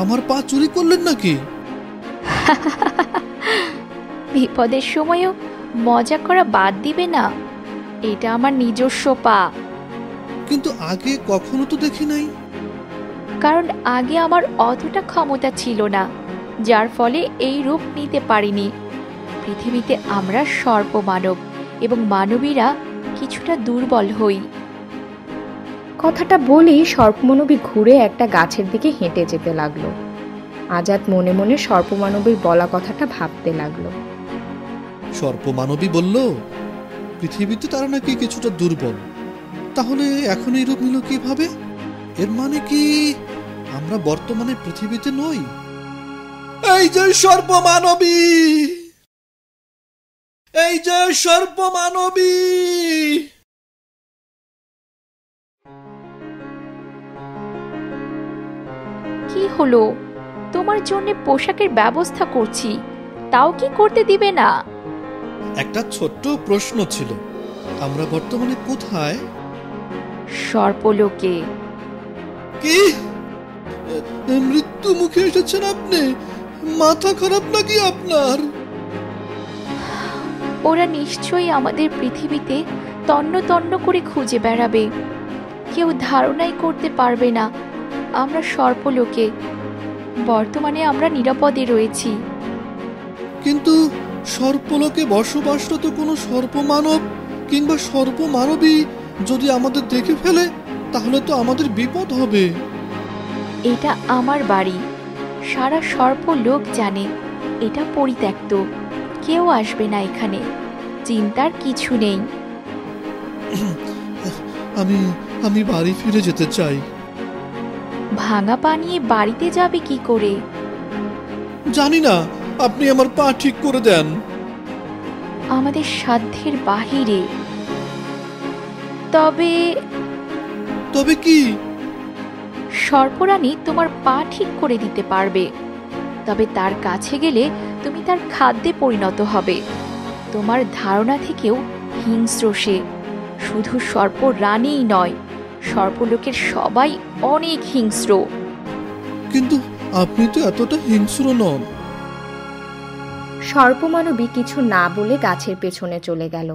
S2: আমার পা চুরি করলেন নাকি?
S4: বিপদের সময়ও মজা করা বাদ দিবে না, এটা আমার নিজস্ব পা।
S2: কিন্তু আগে কখনো তো দেখি নাই।
S4: কারণ আগে আমার অতটা ক্ষমতা ছিল না, যার ফলে এই রূপ নিতে পারিনি। পৃথিবীতে আমরা সর্পমানব এবং মানবীরা কিছুটা দুর্বল হই।
S1: কথাটা বলেই সর্পমানবী ঘুরে একটা গাছের দিকে হেঁটে যেতে লাগলো। আজাদ মনে মনে সর্পমানবীর বলা কথাটা ভাবতে লাগলো।
S2: সর্পমানবী বলল পৃথিবীতে তারা নাকি কিছুটা দুর্বল, তাহলে এখন এই রূপ নিল কিভাবে? এর মানে কি আমরা বর্তমানে পৃথিবীতে নই? এই যে সর্পমানবী, এই যে সর্পমানবী!
S4: কি হলো? তোমার জন্য পোশাকের ব্যবস্থা করছি, তাও কি করতে দিবে না?
S2: একটা ছোট্ট প্রশ্ন ছিল, আমরা বর্তমানে কোথায়?
S4: সর্পলোকে।
S2: কি মৃত্যু মুখে এসেছেন আপনি? মাথা খারাপ নাকি আপনার?
S4: ওরা নিশ্চয়ই আমাদের পৃথিবীতে তন্ন তন্ন করে খুঁজে বেড়াবে। কেউ ধারণাই করতে পারবে না আমরা সর্পলোকে। বর্তমানে আমরা নিরাপদে রয়েছি।
S2: কিন্তু সর্পলোকে বসবাসরত কোনো সর্পমানব কিংবা সর্পমানবী যদি আমাদের দেখে ফেলে, তাহলে তো আমাদের বিপদ হবে।
S4: এটা আমার বাড়ি, সারা সর্পলোক জানে এটা পরিত্যক্ত, কেউ আসবে না এখানে, চিন্তার কিছু নেই।
S2: আমি বাড়ি ফিরে যেতে চাই।
S4: ভাঙা পা নিয়ে বাড়িতে যাবে কি করে?
S2: জানি না, আপনি আমার পা ঠিক করে দেন।
S4: আমাদের সাধ্যের বাহিরে। তবে
S2: তবে কি?
S4: সর্পরানী তোমার পা ঠিক করে দিতে পারবে, তবে তার কাছে গেলে তুমি তার খাদ্যে পরিণত হবে। তোমার ধারণা থেকেও হিংস্র সে। শুধু সর্পরানীই নয়, সর্পলোকের সবাই অনেক হিংস্র।
S2: কিন্তু আপনি তো এতটা হিংস্র নন।
S1: সর্পমানবী কিছু না বলে গাছের পেছনে চলে গেল।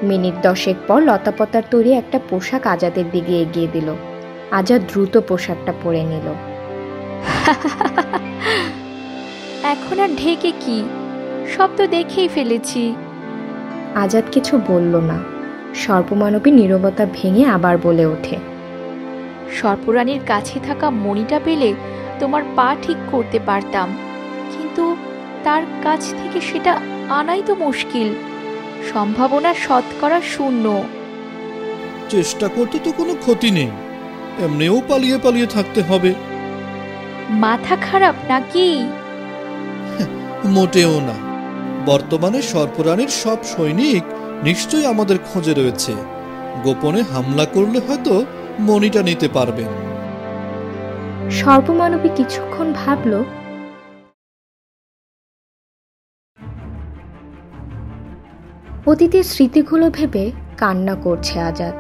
S1: মিনিট 10 পর লতাপাতার তৈরি একটা পোশাক আজাদের দিকে এগিয়ে দিল। আজাদ দ্রুত পোশাকটা পরে নিল।
S4: এখন আর ঢেকে কি, সব তো দেখেই ফেলেছি।
S1: আজাদ কিছু বলল না। সর্পমানবী নীরবতা ভেঙে আবার বলে ওঠে,
S4: সর্পরানীর কাছে থাকা মণিটা পেলে তোমার পা ঠিক করতে পারতাম, কিন্তু তার কাছ থেকে সেটা আনাই তো মুশকিল। সম্ভাবনা শতকরা 0।
S2: চেষ্টা করতে তো কোনো ক্ষতি নেই, এমনিও পালিয়ে পালিয়ে থাকতে হবে।
S4: মাথা খারাপ নাকি?
S2: মোটেও না। বর্তমানে সর্পরানীর সব সৈনিক নিশ্চয়ই আমাদের খোঁজে রয়েছে। গোপনে হামলা করলে হয়তো মণিটা নিতে পারবেন।
S1: সর্পমানবী কিছুক্ষণ ভাবল। অতীতের স্মৃতিগুলো ভেবে কান্না করছে আজাদ।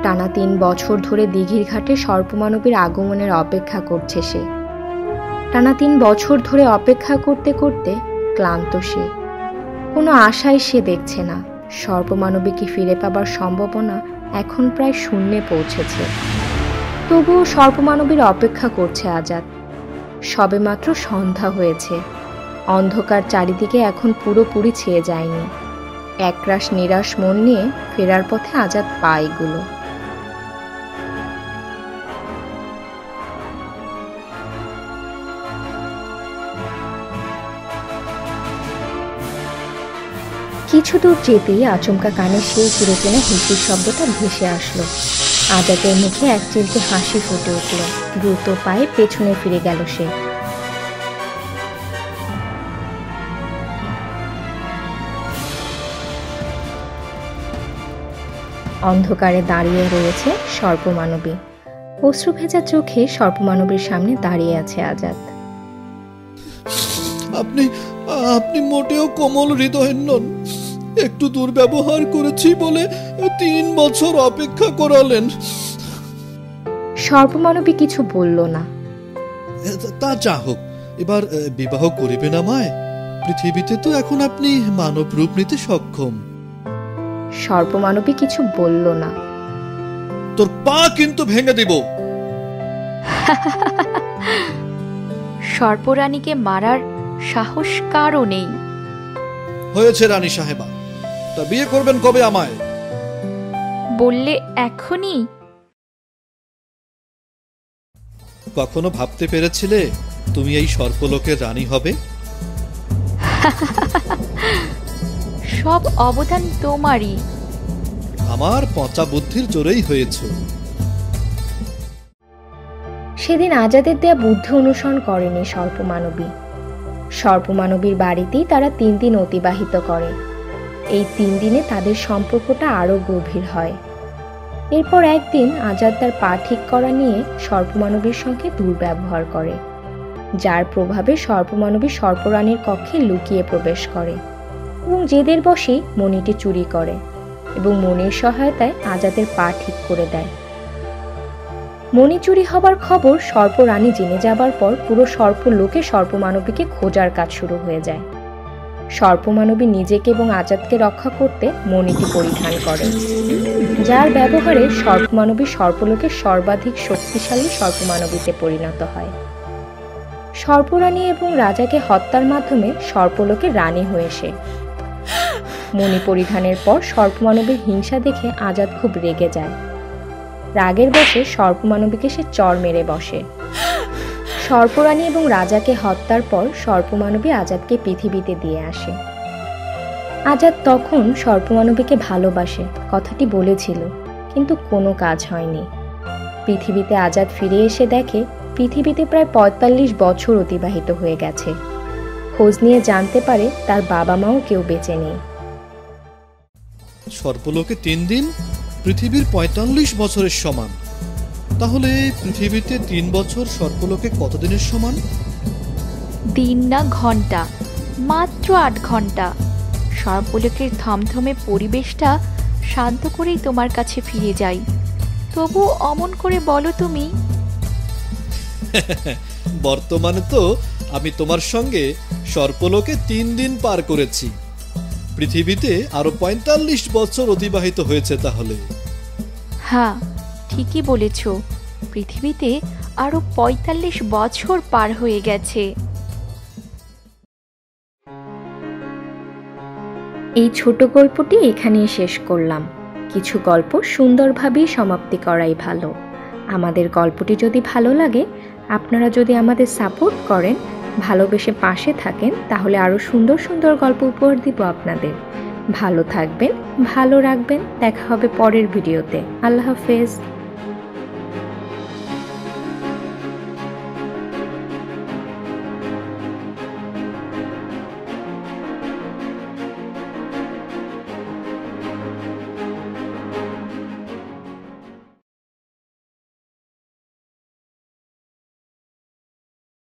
S1: টানা 3 বছর ধরে দিঘির ঘাটে সর্পমানবীর আগমনের অপেক্ষা করছে সে। টানা 3 বছর ধরে অপেক্ষা করতে করতে ক্লান্ত সে। কোনো আশাই সে দেখছে না। সর্পমানবীকে ফিরে পাবার সম্ভাবনা এখন প্রায় শূন্যে পৌঁছেছে। তবুও সর্পমানবীর অপেক্ষা করছে আজাদ। সবেমাত্র সন্ধ্যা হয়েছে, অন্ধকার চারিদিকে এখন পুরোপুরি ছেয়ে যায়নি। একরাশ নিরাশ মন নিয়ে ফেরার পথে আজাদ পা এগুলো। কিছু দূর যেতেই আচমকা কানে সেই চিরচেনা হিসির শব্দটা ভেসে আসলো। আজাদের মুখে এক চিলতে হাসি ফুটে উঠল। দ্রুত পায়ে পেছনে ফিরে গেল সে। অন্ধকারে দাঁড়িয়ে রয়েছে সর্পমানবী। অশ্রু ভেজা চোখে সর্পমানবীর সামনে দাঁড়িয়ে আছে আজাদ।
S2: আপনি আপনি মোটেও কোমল হৃদয়ের নন। একটু দুর্ব্যবহার করেছি বলে 3 বছর অপেক্ষা করালেন।
S1: সর্পমানবী কিছু বলল না।
S2: তা যা হোক, এবার বিবাহ করিবেন আমায়? পৃথিবীতে তো এখন আপনি মানব রূপ নিতে সক্ষম।
S1: সর্পমানবী কিছু বলল না।
S2: তোর পা কিন্তু ভেঙে দিব।
S4: সর্পরানীকে মারার সাহস কারও নেই।
S2: হয়েছে রানী সাহেবা, তা বিয়ে করবেন কবে আমায়?
S4: বললে এখনই?
S2: কখনো ভাবতে পেরেছিলে তুমি এই সর্পলোকের রানী হবে?
S4: সব অবদান তোমারই।
S2: আমার পচা বুদ্ধির জোরেই হয়েছে।
S1: সেদিন আজাদের দেয়া বুদ্ধি অনুসরণ করেনি সর্পমানবী। সর্পমানবীর বাড়িতেই তারা 3 দিন অতিবাহিত করে। এই 3 দিনে তাদের সম্পর্কটা আরো গভীর হয়। এরপর একদিন আজাদ তার পা ঠিক করা নিয়ে সর্পমানবীর সঙ্গে দুর্ব্যবহার করে, যার প্রভাবে সর্পমানবী সর্পরানীর কক্ষে লুকিয়ে প্রবেশ করে এবং জেদের বশেই মণিটি চুরি করে এবং মণির সহায়তায় আজাদের পা ঠিক করে দেয়। মণি চুরি হবার খবর সর্পরানী জেনে যাবার পর পুরো সর্পলোকে সর্পমানবীকে খোঁজার কাজ শুরু হয়ে যায়। সর্পমানবী নিজেকে এবং আজাদকে রক্ষা করতে মণিটি পরিধান করে, যার ব্যবহারে সর্পমানবী সর্পলোকের সর্বাধিক শক্তিশালী সর্পমানবীতে পরিণত হয়। সর্পরানী এবং রাজাকে হত্যার মাধ্যমে সর্পলোকের রানী হয়ে সে। মণি পরিধানের পর সর্পমানবীর হিংসা দেখে আজাদ খুব রেগে যায়। রাগের বশে সর্পমানবীকে সে চর মেরে বসে। সর্পরানী এবং রাজাকে হত্যার পর সর্পমানবী আজাদকে পৃথিবীতে দিয়ে আসে। আজাদ তখন সর্পমানবীকে ভালোবাসে কথাটি বলেছিল, কিন্তু কোনো কাজ হয়নি। পৃথিবীতে আজাদ ফিরে এসে দেখে পৃথিবীতে প্রায় 45 বছর অতিবাহিত হয়ে গেছে। খোঁজ নিয়ে জানতে পারে তার বাবা মাও কেউ বেঁচে নেই।
S2: সর্পলোকে 3 দিন পৃথিবীর 45 বছরের সমান। তাহলে পৃথিবীতে 3 বছর সর্পলোকে কত দিনের সমান?
S4: দিন না ঘন্টা, মাত্র 8 ঘন্টা। সর্পলোকের থমথমে পরিবেশটা শান্ত করেই তোমার কাছে ফিরে যাই। তবু অমন করে বলো তুমি।
S2: বর্তমানে তো আমি তোমার সঙ্গে সর্পলোকে 3 দিন পার করেছি। পৃথিবীতে আরো 45 বছর অতিবাহিত হয়েছে তাহলে।
S4: হ্যাঁ, ঠিকই বলেছ। পৃথিবীতে আরো 45 বছর পার হয়ে গেছে।
S1: এই ছোট গল্পটি এখানেই শেষ করলাম। কিছু গল্প সুন্দরভাবেই সমাপ্তি করাই ভালো। আমাদের গল্পটি যদি ভালো লাগে, আপনারা যদি আমাদের সাপোর্ট করেন, ভালোবেসে পাশে থাকেন, তাহলে আরও সুন্দর সুন্দর গল্প উপহার দিব আপনাদের। ভালো থাকবেন, ভালো রাখবেন। দেখা হবে পরের ভিডিওতে। আল্লাহ হাফেজ।